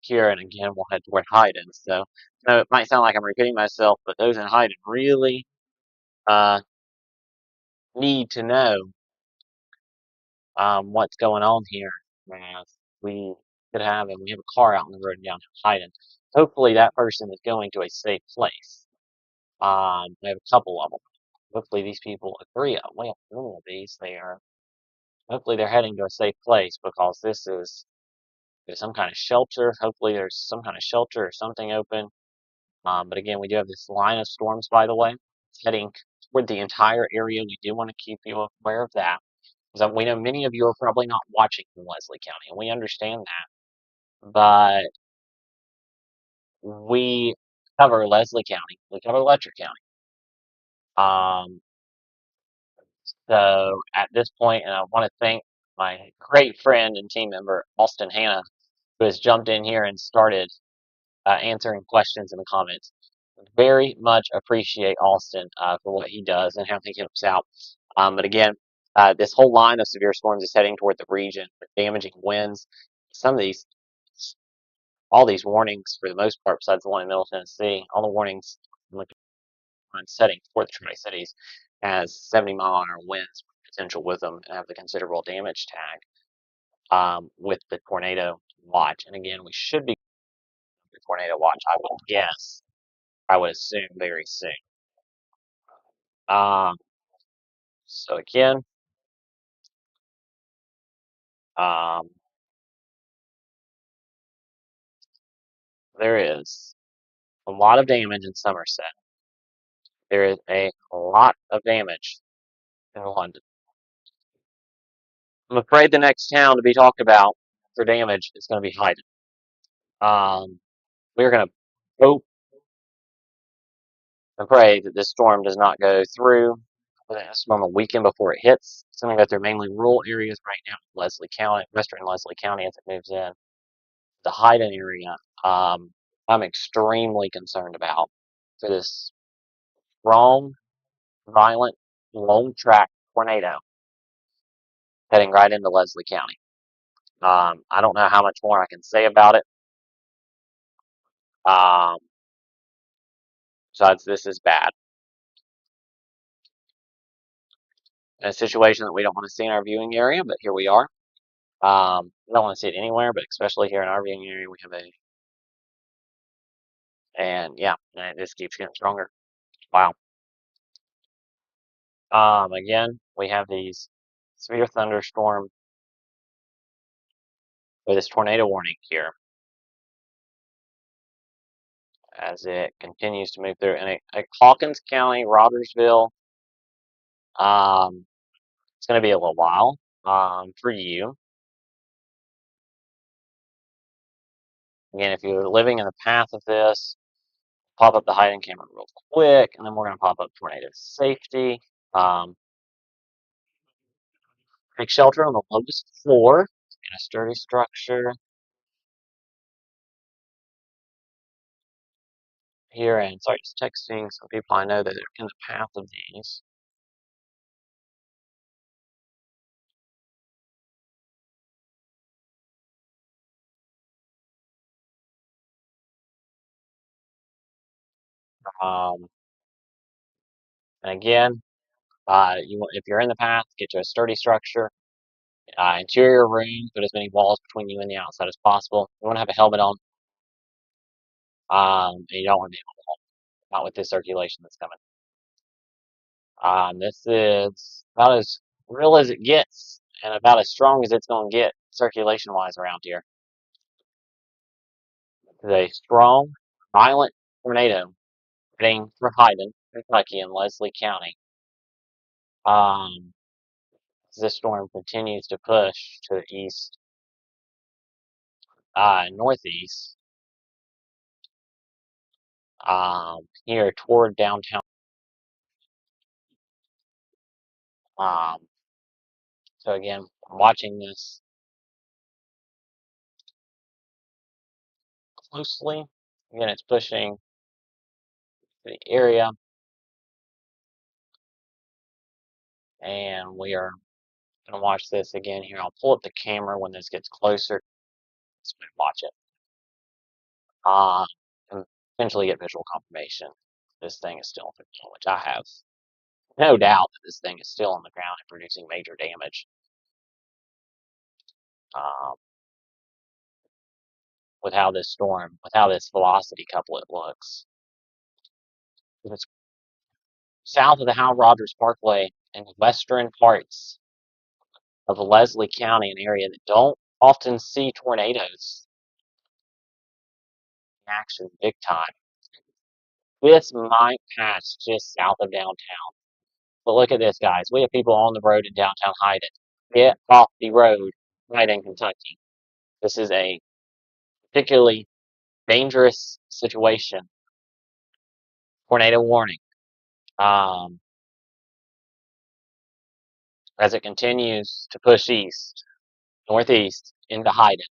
Here, and again, we'll head toward Hayden. So, it might sound like I'm repeating myself, but those in Hayden really need to know what's going on here. As we we have a car out on the road down to Hayden. Hopefully, that person is going to a safe place. We have a couple of them. Hopefully, these people agree. Well, one of these, hopefully they're heading to a safe place, because there's some kind of shelter. Hopefully, there's some kind of shelter or something open. But again, we do have this line of storms, by the way. It's heading toward the entire area. We do want to keep you aware of that, because we know many of you are probably not watching from Leslie County, and we understand that. But we cover Leslie County. We cover Letcher County. So at this point, and I want to thank my great friend and team member, Austin Hanna, who has jumped in here and started answering questions in the comments. Very much appreciate Austin for what he does and how he helps out. But again, this whole line of severe storms is heading toward the region with damaging winds. Some of these, all these warnings, for the most part, besides the one in Middle Tennessee, all the warnings on setting for the Tri-Cities has 70-mile-an-hour winds potential with them, and have the considerable damage tag with the tornado watch. And again, we should be the tornado watch, I would guess. I would assume very soon. So again, there is a lot of damage in Somerset. There is a lot of damage in London. I'm afraid the next town to be talked about for damage is going to be Hayden. We're going to hope and pray that this storm does not go through It's from a weekend before it hits. It's going to go through mainly rural areas right now, Leslie County, western Leslie County as it moves in. The Hyden area, I'm extremely concerned about for this strong, violent, lone track tornado heading right into Leslie County. I don't know how much more I can say about it. Um, besides, this is bad. A situation that we don't want to see in our viewing area, but here we are. We don't want to see it anywhere, but especially here in our viewing area, we have and yeah, and this keeps getting stronger. Wow. Again, we have these severe thunderstorm or this tornado warning here as it continues to move through. And at Hawkins County, Robersville, it's going to be a little while for you. Again, if you're living in the path of this, pop up the hiding camera real quick, and then we're going to pop up tornado safety. Um, Take shelter on the lowest floor in a sturdy structure. Here, and sorry, just texting some people I know that are in the path of these. Um, and again, if you're in the path, get to a sturdy structure. Interior room, put as many walls between you and the outside as possible. You want to have a helmet on. And you don't want to be able to hold, not with this circulation that's coming. This is about as real as it gets, and about as strong as it's going to get circulation-wise around here. It's a strong, violent tornado heading for Hyden, Kentucky, in Leslie County. As this storm continues to push to the east, northeast, here toward downtown. Um, so again, I'm watching this closely. Again, it's pushing to the area, and we are going to watch this again here. I'll pull up the camera when this gets closer. So we watch it. And eventually get visual confirmation. This thing is still on the ground, which I have no doubt that this thing is still on the ground and producing major damage. Um, with how this velocity couplet looks. It's south of the Howard Rogers Parkway in the western parts of Leslie County, an area that don't often see tornadoes in action big time. This might pass just south of downtown. But look at this, guys. We have people on the road in downtown Hyden. Get off the road, Hyden, Kentucky. This is a particularly dangerous situation. Tornado warning. Um, as it continues to push east, northeast into Hyden.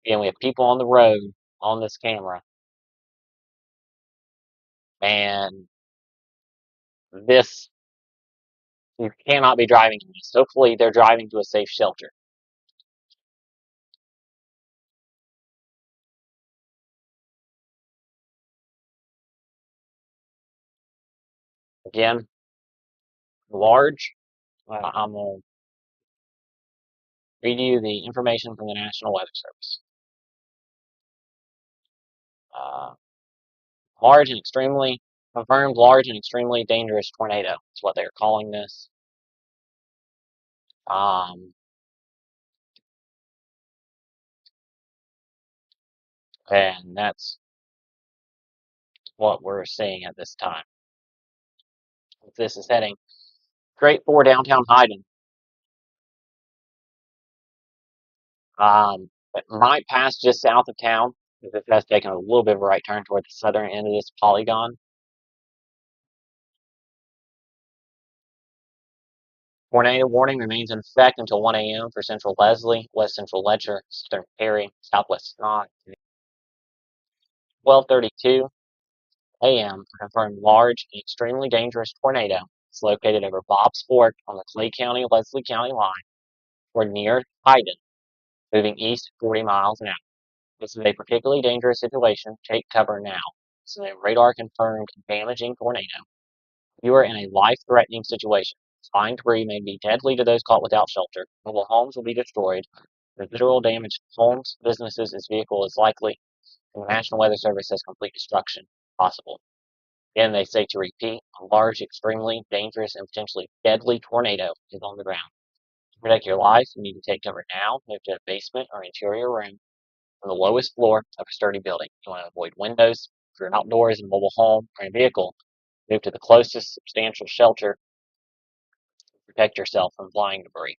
Again, we have people on the road on this camera. And this, you cannot be driving in this. Hopefully, they're driving to a safe shelter. Again, large. I'm going to read you the information from the National Weather Service. Uh, large and extremely confirmed large and extremely dangerous tornado is what they're calling this. And that's what we're seeing at this time. This is heading straight for downtown Hyden. It might pass just south of town if it has taken a little bit of a right turn toward the southern end of this polygon. Tornado warning remains in effect until 1 a.m. for central Leslie, west central Letcher, southern Perry, southwest Snot. 12:32 a.m. confirmed large and extremely dangerous tornado is located over Bob's Fork on the Clay County-Leslie County line or near Hyden, moving east 40 miles an hour. This is a particularly dangerous situation. Take cover now. This is a radar-confirmed damaging tornado. You are in a life-threatening situation. Flying debris may be deadly to those caught without shelter. Mobile homes will be destroyed. The literal damage to homes, businesses, and vehicle is likely, and the National Weather Service says complete destruction possible. Again, they say to repeat, a large, extremely dangerous, and potentially deadly tornado is on the ground. To protect your life, you need to take cover now, move to a basement or interior room on the lowest floor of a sturdy building. You want to avoid windows. If you're outdoors in a mobile home or in a vehicle, move to the closest substantial shelter to protect yourself from flying debris.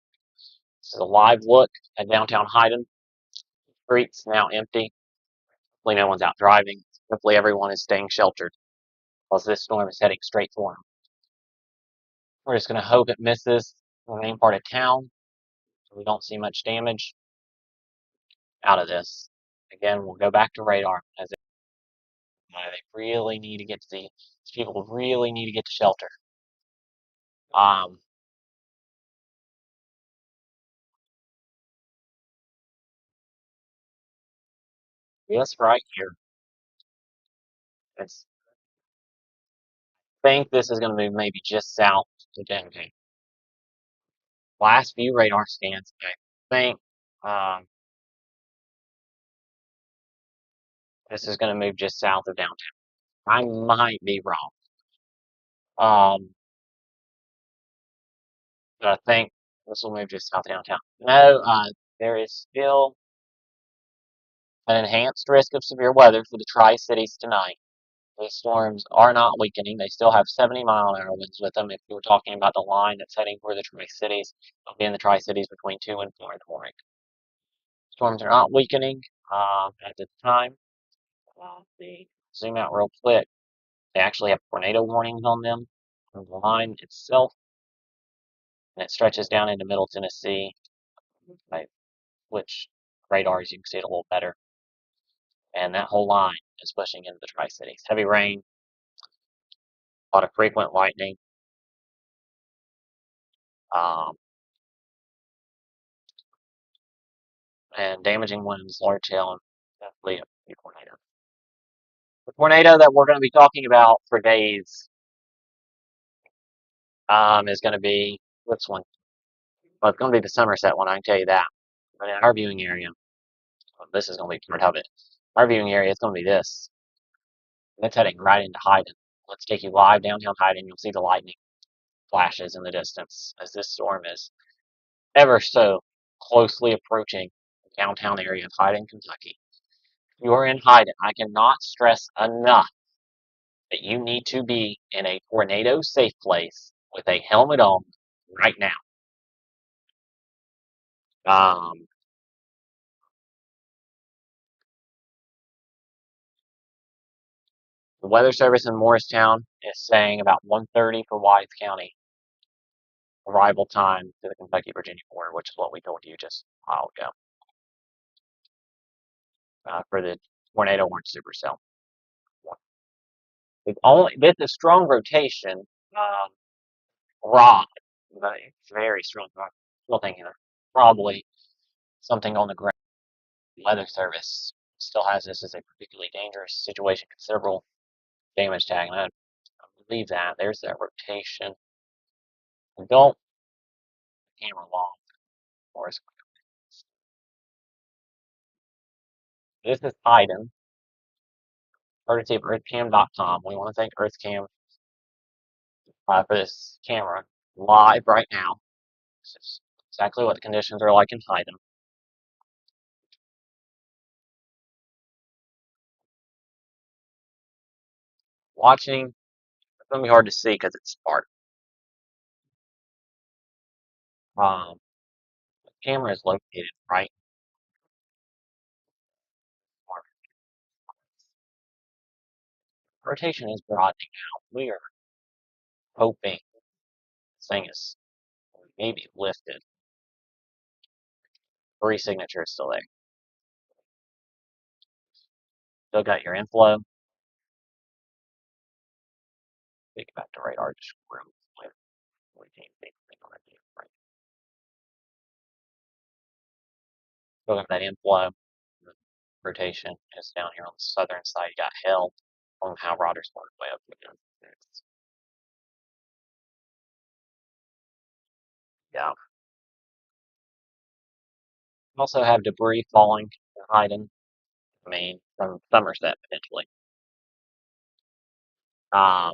This is a live look at downtown Hyden. Streets now empty. Hopefully no one's out driving. Hopefully everyone is staying sheltered because this storm is heading straight for them. We're just going to hope it misses the main part of town so we don't see much damage out of this. Again, we'll go back to radar as they really need to get to these people really need to get to shelter. Um, this right here, it's, I think this is going to move maybe just south to Denver. Last few radar scans, I think um, this is going to move just south of downtown. I might be wrong. Um, but I think this will move just south of downtown. No, there is still an enhanced risk of severe weather for the Tri-Cities tonight. These storms are not weakening. They still have 70-mile-an-hour winds with them. If you were talking about the line that's heading for the Tri-Cities, it'll be in the Tri-Cities between 2 and 4 in the morning. Storms are not weakening at this time. See, zoom out real quick. They actually have tornado warnings on them, on the line itself, and it stretches down into Middle Tennessee. I switch radars, you can see it a little better. And that whole line is pushing into the Tri-Cities. Heavy rain, a lot of frequent lightning, um, and damaging winds, large hail, and definitely a tornado. The tornado that we're going to be talking about for days is going to be this one. Well, it's going to be the Somerset one, I can tell you that. But in our viewing area, well, this is going to be part of it. Our viewing area is going to be this. And it's heading right into Hyden. Let's take you live downtown Hyden. You'll see the lightning flashes in the distance as this storm is ever so closely approaching the downtown area of Hyden, Kentucky. If you are in Hyden, I cannot stress enough that you need to be in a tornado safe place with a helmet on right now. Um, the weather service in Morristown is saying about 1:30 for Wise County arrival time to the Kentucky-Virginia border, which is what we told you just a while ago for the tornado warning supercell. With a strong rotation, um, rod, but it's very strong. Still thinking probably something on the ground. Weather Service still has this as a particularly dangerous situation, considerable damage tag, and I believe that. There's that rotation. Don't camera long for us. This is item, courtesy of earthcam.com. We want to thank earthcam for this camera live right now. This is exactly what the conditions are like in Hyden. Watching, it's going to be hard to see because it's dark. The camera is located right. Rotation is broadening out. We are hoping this thing is maybe lifted. 3 signatures still there. Still got your inflow. Get back to radar. Just room. Still got that inflow. Rotation is down here on the southern side. You got hell on how Rogers worked way up again. Yeah. Also have debris falling hiding. I mean, from Somerset potentially. Um,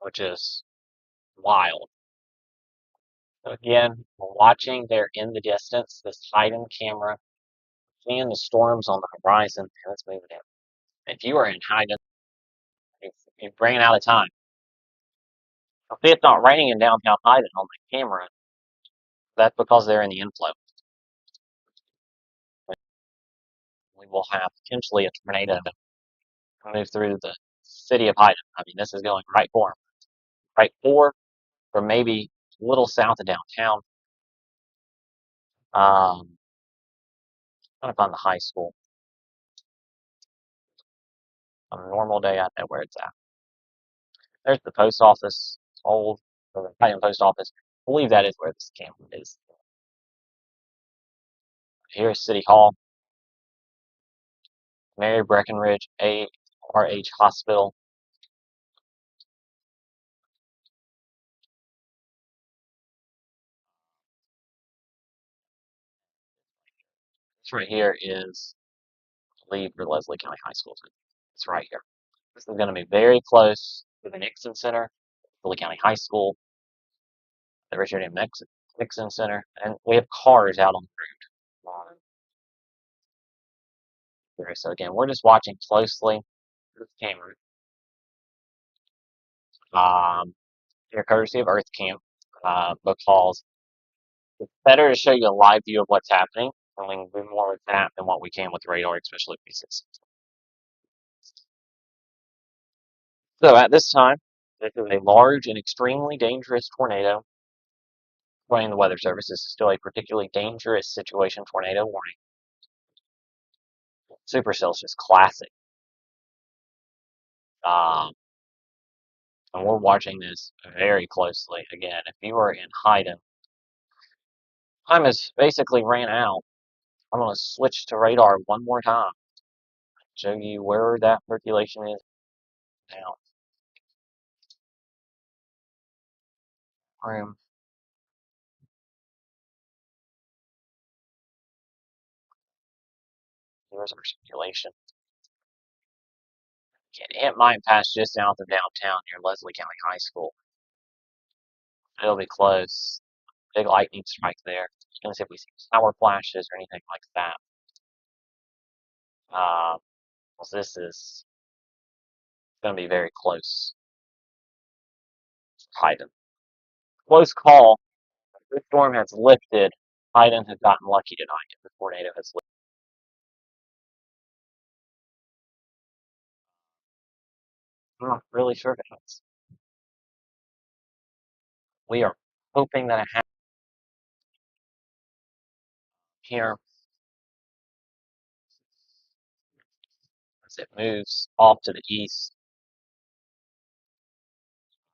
which is wild. So again, we're watching there in the distance, this hiding camera, seeing the storms on the horizon. Let's move it in. If you are in hiding, you're running out of time. If it's not raining in downtown Hyden on the camera, that's because they're in the inflow. We will have potentially a tornado move through the city of Hyden. I mean, this is going right for, or maybe a little south of downtown. Trying to find the high school. On a normal day, I know where it's at. There's the post office, old, or the Hyden post office. I believe that is where this camera is. Here's City Hall, Mary Breckenridge ARH Hospital. This right here is, I believe, where Leslie County High School is. It's right here. This is going to be very close to the Nixon Center, Leslie County High School, the Richard M. Nixon Center, and we have cars out on the road. So again, we're just watching closely this camera. Here, courtesy of Earth Camp, because it's better to show you a live view of what's happening, and we can do more with that than what we can with radar, especially pieces. So at this time, this is a large and extremely dangerous tornado. According to the Weather Service, this is still a particularly dangerous situation tornado warning. Supercell is just classic. Um, and we're watching this very closely. Again, if you are in Hyden, time has basically ran out. I'm going to switch to radar one more time. Show you where that circulation is now. Room. Here's our circulation. It might pass just south of downtown near Leslie County High School. It'll be close. Big lightning strike there. Just gonna see if we see power flashes or anything like that. Well, this is gonna be very close. Hyden. Close call. This storm has lifted. Hyden has gotten lucky tonight. The tornado has lifted. I'm not really sure if it has. We are hoping that it happens here as it moves off to the east.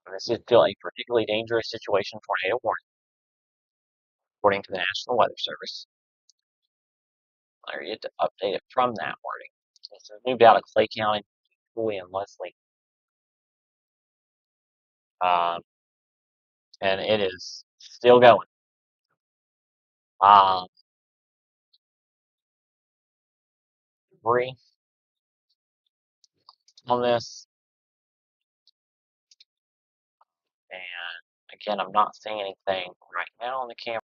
And this is still a particularly dangerous situation tornado warning, according to the National Weather Service. I get to update it from that wording. So it's moved out of Clay County, Cooley, and Leslie. Um, and it is still going. Um, Debris on this. And again, I'm not seeing anything right now on the camera.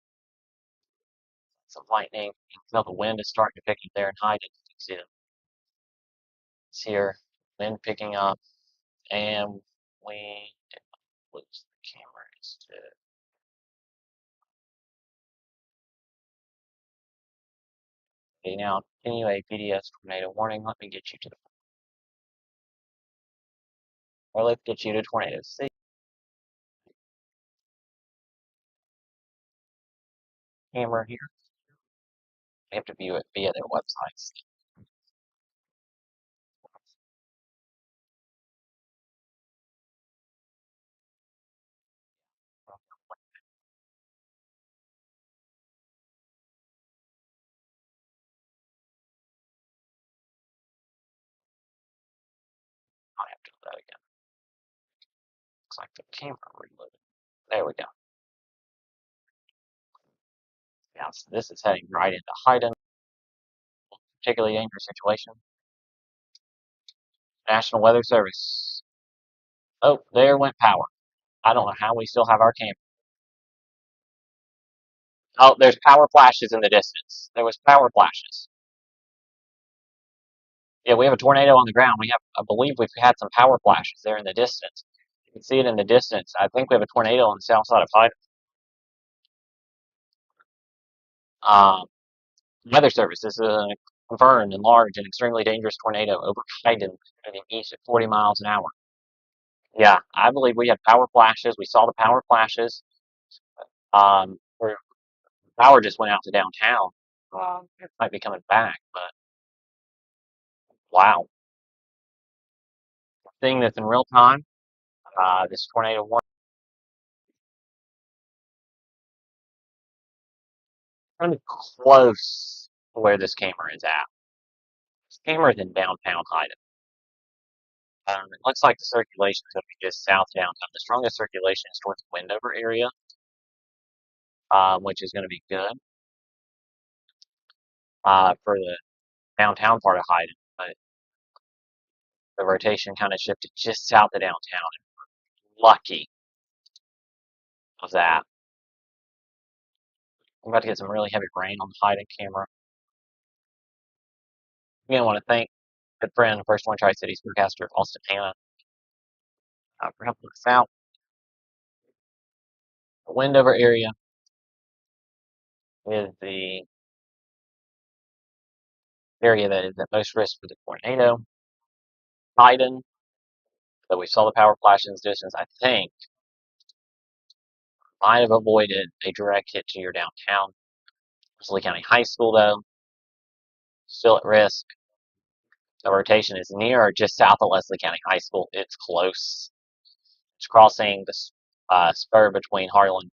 Some lightning. You can tell the wind is starting to pick up there and hide it. You can see it's here. Wind picking up. And we lose the camera instead. Okay, now continue a PDS tornado warning. Let me get you to the Or let's get you to tornadoes. See, camera here. You have to view it via their websites. I have to do that again. Looks like the camera reloaded. There we go. Yeah, so this is heading right into Haydn, particularly dangerous situation. National Weather Service. Oh, there went power. I don't know how we still have our camera. Oh, there's power flashes in the distance. There was power flashes. Yeah, we have a tornado on the ground. I believe we've had some power flashes there in the distance. You can see it in the distance. I think we have a tornado on the south side of Haydn. Um, Weather Service. This is a confirmed and large and extremely dangerous tornado over Haydn, moving east at 40 miles an hour. Yeah, I believe we had power flashes. We saw the power flashes. Where power just went out to downtown. It might be coming back, but wow. Seeing this in real time, this tornado warning, kind of close to where this camera is at. This camera is in downtown Haydn. It looks like the circulation is going to be just south downtown. The strongest circulation is towards the Wendover area, which is going to be good for the downtown part of Haydn. But the rotation kind of shifted just south of downtown. Lucky of that. We're about to get some really heavy rain on the Haydn camera. Again, I want to thank good friend, First One Tri-Cities forecaster Austin Hanna, for helping us out. The Wendover area is the area that is at most risk for the tornado. Haydn, though we saw the power flash in the distance, I think might have avoided a direct hit to your downtown. Wesley County High School, though, still at risk. The rotation is near or just south of Leslie County High School. It's close. It's crossing the spur between Harlan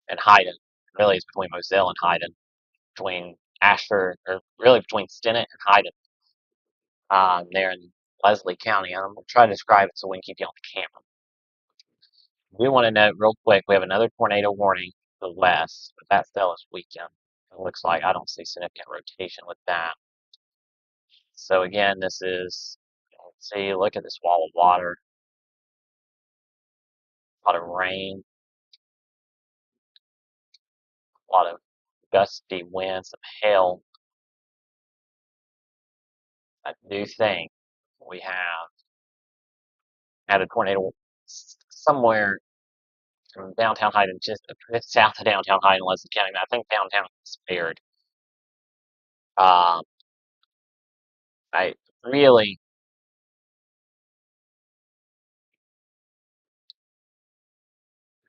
and Haydn. Really, it's between Moselle and Haydn, between Ashford, or really between Stinnett and Haydn, there in Leslie County. I'm going to try to describe it so we can keep you on the camera. We want to note real quick, we have another tornado warning to the west, but that's still this weekend. It looks like I don't see significant rotation with that. So again, this is, let's see, look at this wall of water. A lot of rain, a lot of gusty winds, some hail. I do think we have had a tornado somewhere from downtown Haydn, just south of downtown Haydn, Leslie County. I think downtown is spared. Um, I really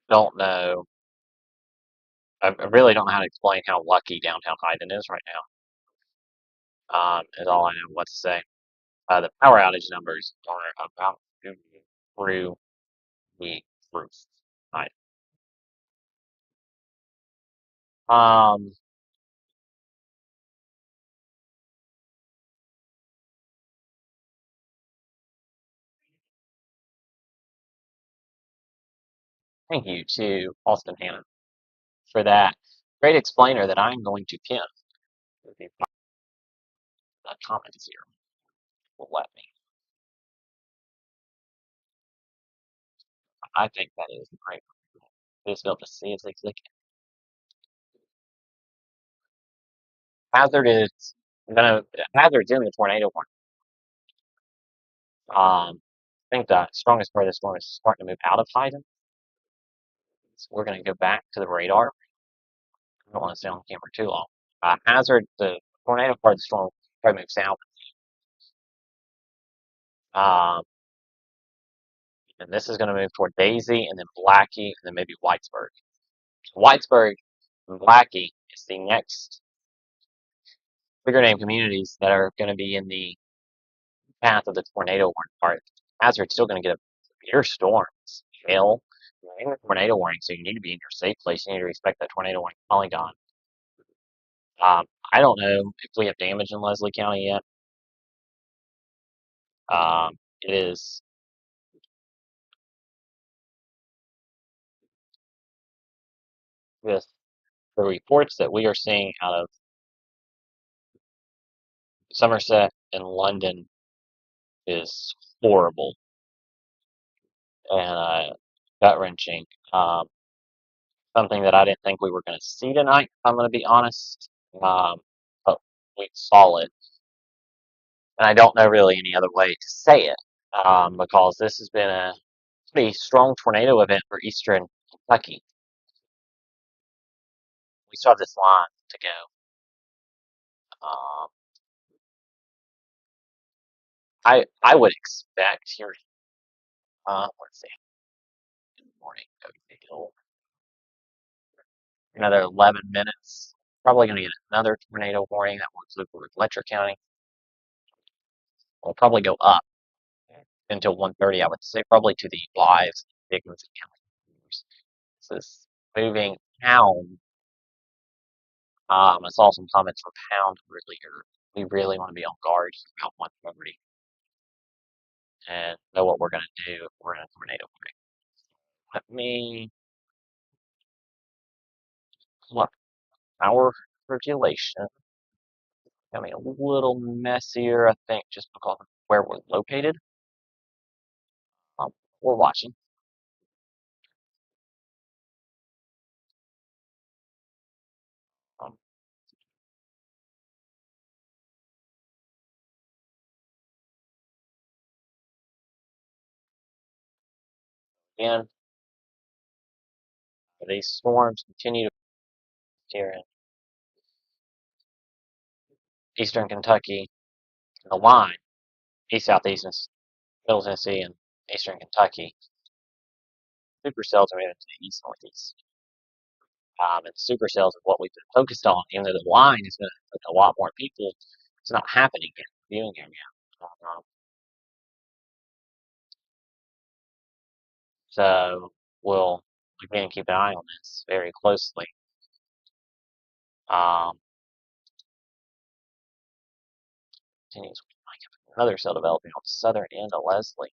don't know. I really don't know how to explain how lucky downtown Haydn is right now. Is all I know what to say. The power outage numbers are about through the roof. Right. Um, Thank you to Austin Hanna for that great explainer that I'm going to pin. The comments here will let me. I think that is great. Just be able to see as they click it. Hazard is hazard's in the tornado warning. I think the strongest part of the storm is starting to move out of Haydn. So we're going to go back to the radar. I don't want to stay on camera too long. Hazard, the tornado part of the storm, probably move south. And this is going to move toward Daisy and then Blackie and then maybe Whitesburg. Whitesburg and Blackie is the next bigger name communities that are going to be in the path of the tornado warning part. Hazard's still going to get severe storms, hail, and a tornado warning, so you need to be in your safe place. You need to respect that tornado warning polygon. I don't know if we have damage in Leslie County yet. It is with the reports that we are seeing out of Somerset and London is horrible and gut wrenching. Something that I didn't think we were going to see tonight, if I'm going to be honest. But we saw it. And I don't know really any other way to say it because this has been a pretty strong tornado event for eastern Kentucky. We still have this line to go. Um, I would expect here. Let's see. Good morning. Another 11 minutes. Probably going to get another tornado warning that will include Letcher County. Will probably go up until 1:30. I would say probably to the lives Dickinson County. This is moving down. I saw some comments from Pound earlier. We really want to be on guard about 1:30 and know what we're going to do if we're in a tornado warning. Let me pull up our regulation. Becoming a little messier, I think, just because of where we're located. We're watching. Um, and these storms continue to here in eastern Kentucky, the line, east, southeast, and middle Tennessee, and eastern Kentucky. Supercells are moving to the east, northeast. And supercells is what we've been focused on. Even though the line is going to affect a lot more people, it's not happening in the viewing area. So we'll again keep an eye on this very closely. Um, continues. Another cell developing on the southern end of Leslie.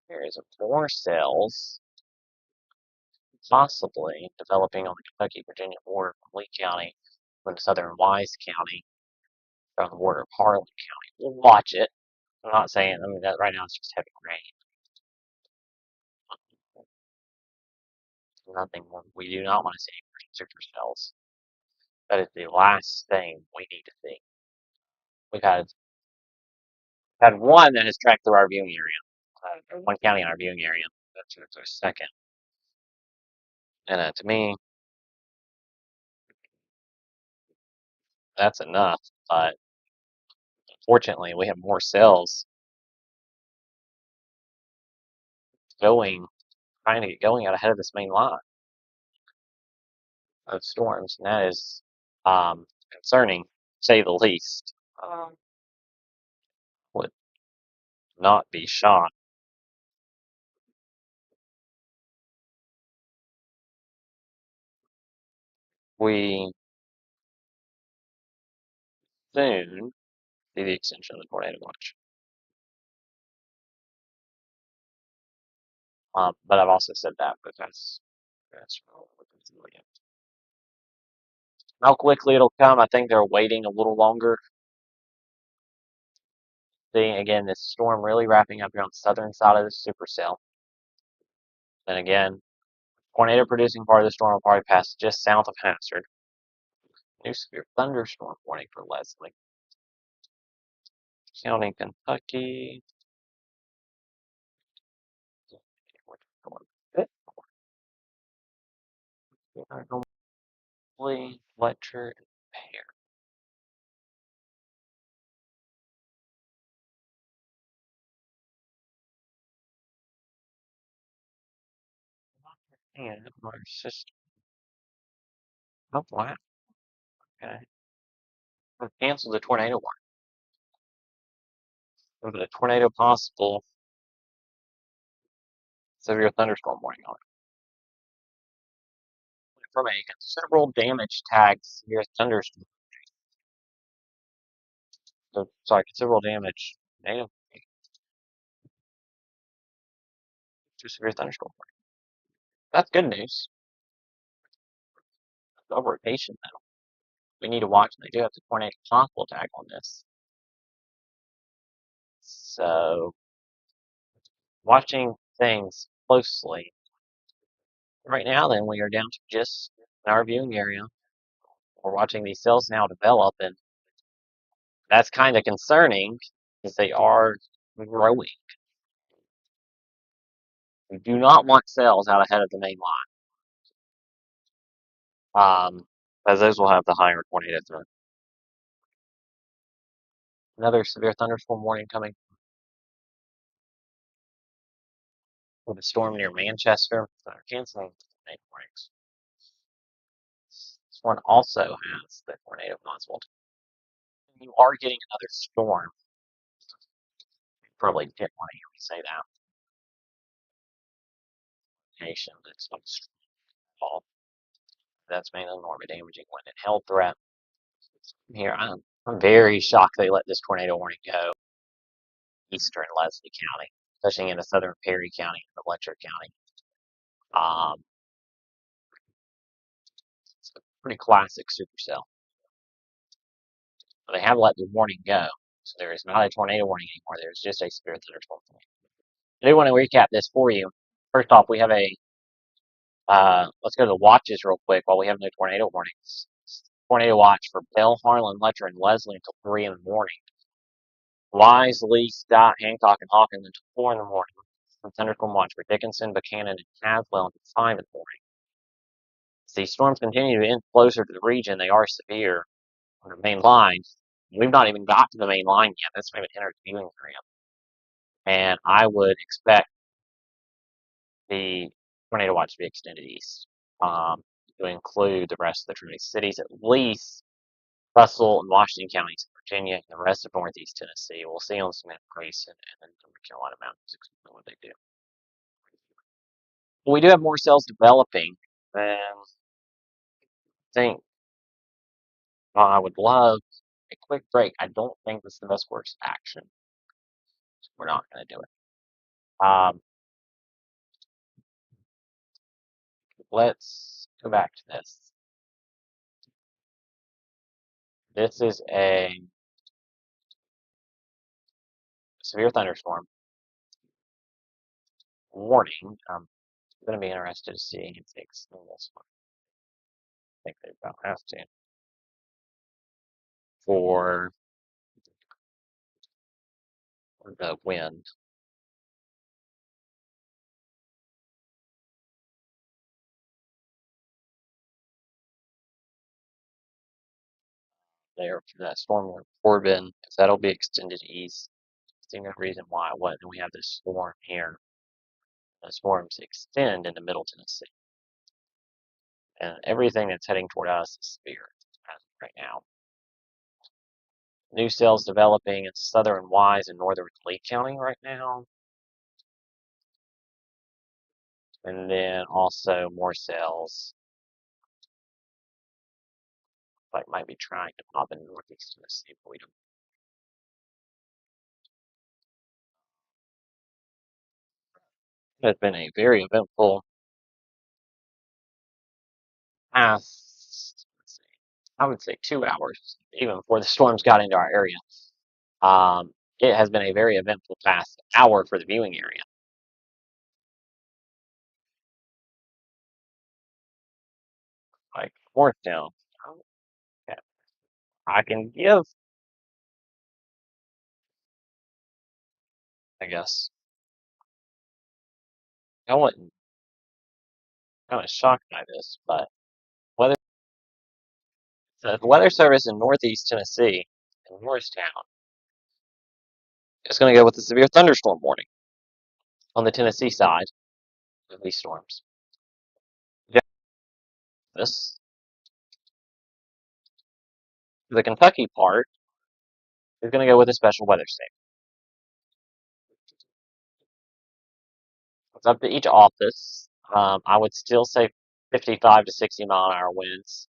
There is more cells possibly developing on the Kentucky-Virginia border from Lee County, from the southern Wise County, from the border of Harlan County. We'll watch it. I'm not saying, I mean, that right now it's just heavy rain. Nothing more. We do not want to see any super cells. That is the last thing we need to see. We've had one that has tracked through our viewing area, one county in our viewing area. That's our second. And to me, that's enough. But unfortunately, we have more cells going, trying to get going out ahead of this main line of storms, and that is concerning, to say the least. Would not be shocked. We soon see the extension of the tornado watch. But I've also said that, but that's resilient. How quickly it'll come, I think they're waiting a little longer. Seeing again this storm really wrapping up here on the southern side of the supercell. Then again, tornado producing part of the storm will probably pass just south of Hazard. New severe thunderstorm warning for Leslie. County, Kentucky. Normally, Fletcher, and Pear. And our system. Oh, wow. Okay. We'll cancel the tornado warning. We've got a tornado possible. Severe thunderstorm warning on it. From a considerable damage tagged severe thunderstorm. So, sorry, considerable damage. Tornado to severe thunderstorm warning. That's good news. No rotation though. We need to watch. They do have the tornado possible tag on this. So, watching things closely. Right now, then, we are down to just in our viewing area. We're watching these cells now develop, and that's kind of concerning because they are growing. We do not want cells out ahead of the main line, as those will have the higher tornado threat. Another severe thunderstorm warning coming with a storm near Manchester. They're canceling tornado warnings. This one also has the tornado possible. You are getting another storm. You probably didn't want to hear me say that. Nation, it's not strong at all. That's mainly more of a damaging wind and hail threat. Here, I'm very shocked they let this tornado warning go eastern Leslie County, especially into southern Perry County and Letcher County. Um, it's a pretty classic supercell. But they have let the warning go, so there is not a tornado warning anymore. There's just a severe thunderstorm warning. I do want to recap this for you. First off, we have let's go to the watches real quick while we have no tornado warnings. Tornado watch for Bell, Harlan, Letcher, and Leslie until 3 in the morning. Wise, Lee, Scott, Hancock, and Hawkins until 4 in the morning. And thunderstorm watch for Dickinson, Buchanan, and Caswell until 5 in the morning. As these storms continue to inch closer to the region, they are severe on the main line. We've not even got to the main line yet. That's not even entered the viewing area. And I would expect the tornado watch to be extended east to include the rest of the Trinity cities, at least Russell and Washington counties, Virginia, and the rest of Northeast Tennessee. We'll see on Smith, Grayson, and then North Carolina Mountains what they do. But we do have more cells developing than I think. I would love a quick break. I don't think this is the best course of action. So we're not going to do it. Let's go back to this. This is a severe thunderstorm warning. I'm going to be interested to see if they extend this one. I think they about have to. For the wind. There for that storm warning Corbin, if that'll be extended east. There's no reason why it wouldn't. We have this storm here. The storms extend into Middle Tennessee. And everything that's heading toward us is severe right now. New cells developing in southern Wise and northern Lee County right now. And then also more cells like might be trying to pop in northeast Tennessee, but we don't. It has been a very eventful past, let's see, I would say 2 hours, even before the storms got into our area. It has been a very eventful past hour for the viewing area. Like Morristown. Okay. I can give, I guess. I wasn't kind of shocked by this, but weather the Weather Service in Northeast Tennessee in Morristown is going to go with a severe thunderstorm warning on the Tennessee side of these storms. office, the Kentucky part is going to go with a special weather state. It's up to each office. I would still say 55 to 60-mile-an-hour winds.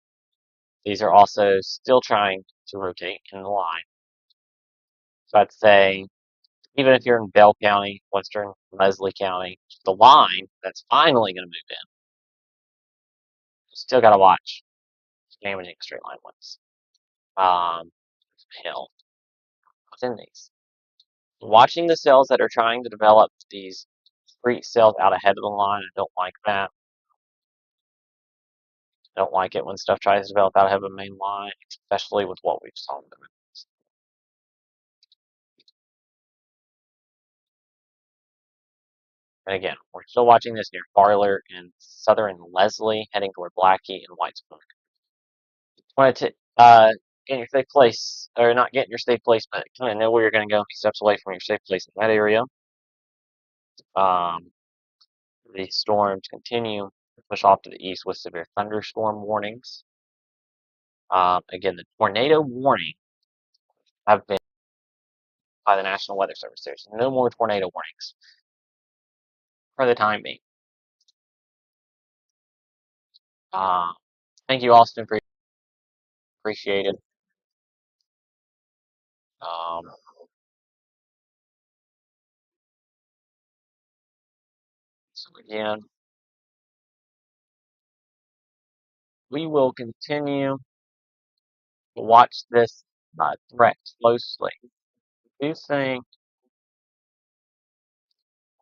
These are also still trying to rotate in the line. So I'd say, even if you're in Bell County, Western Leslie County, the line that's finally going to move in, still got to watch damaging straight line winds. Hill. What's in these? Watching the cells that are trying to develop these discrete cells out ahead of the line, I don't like that. I don't like it when stuff tries to develop out ahead of the main line, especially with what we've saw. And again, we're still watching this near Farler and southern Leslie, heading toward Blackie and Whitesburg. Wanted to get in your safe place, or not get in your safe place, but kind of know where you're going to go, be steps away from your safe place in that area. The storms continue to push off to the east with severe thunderstorm warnings. Again, the tornado warning have been by the National Weather Service. There's no more tornado warnings for the time being. Thank you, Austin, for appreciated. So again, we will continue to watch this threat closely. I do think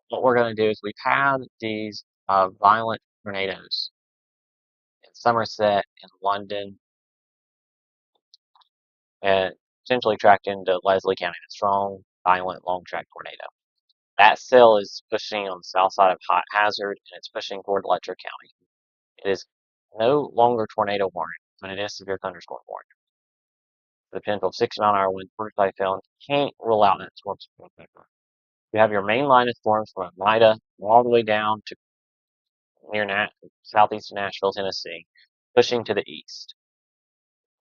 what we're going to do is we've had these violent tornadoes in Somerset and London, and essentially tracked into Leslie County. A strong, violent, long-track tornado. That cell is pushing on the south side of Hazard, and it's pushing toward Letcher County. It is no longer tornado warning, but it is severe thunderstorm warning. The potential of 60-mile-an-hour wind for typhoon can't rule out that storm. You have your main line of storms from Oneida all the way down to near southeast of Nashville, Tennessee, pushing to the east.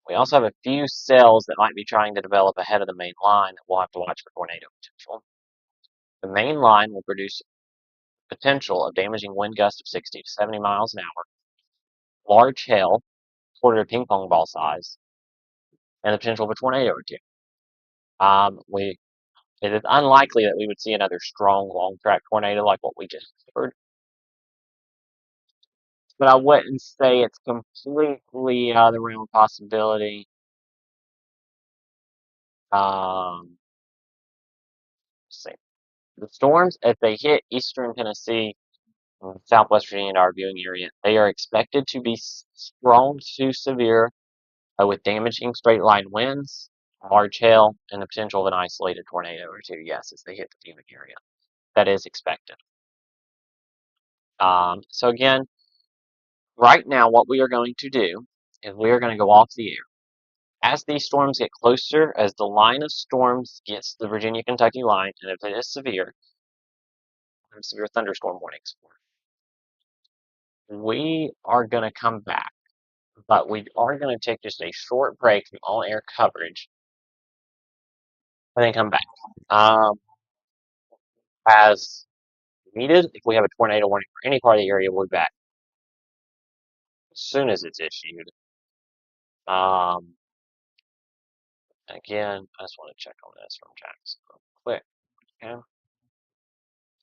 We also have a few cells that might be trying to develop ahead of the main line that we'll have to watch for tornado potential. The main line will produce potential of damaging wind gusts of 60 to 70 miles an hour, large hail, quarter ping pong ball size, and the potential of a tornado or two. It is unlikely that we would see another strong long-track tornado like what we just heard, but I wouldn't say it's completely out of the realm of possibility. Let's see. The storms, if they hit eastern Tennessee and southwest Virginia into our viewing area, they are expected to be strong to severe with damaging straight line winds, large hail, and the potential of an isolated tornado or two, yes, as they hit the viewing area. That is expected. So again, right now what we are going to do is we are going to go off the air. As these storms get closer, as the line of storms gets to the Virginia-Kentucky line, and if it is severe thunderstorm warnings, we are going to come back, but we are going to take just a short break from all air coverage and then come back. As needed, if we have a tornado warning for any part of the area, we'll be back as soon as it's issued. Again, I just want to check on this from Jackson real quick. Okay.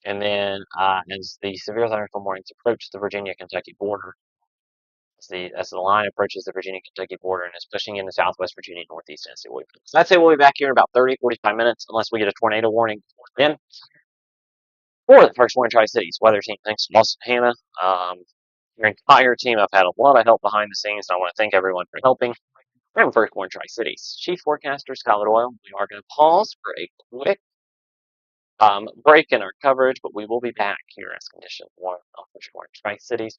And then as the severe thunderstorm warnings approach the Virginia-Kentucky border, as the line approaches the Virginia-Kentucky border and is pushing into southwest Virginia, northeast Tennessee, so I'd say we'll be back here in about 30, 45 minutes, unless we get a tornado warning then. For the First Warning Tri-Cities Weather Team, thanks to Austin Hannah, your entire team. I've had a lot of help behind the scenes, and I want to thank everyone for helping. I'm First Warning Tri-Cities Chief Forecaster Skylar Doyle. We are going to pause for a quick break in our coverage, but we will be back here as conditions warm on First Warning Tri-Cities.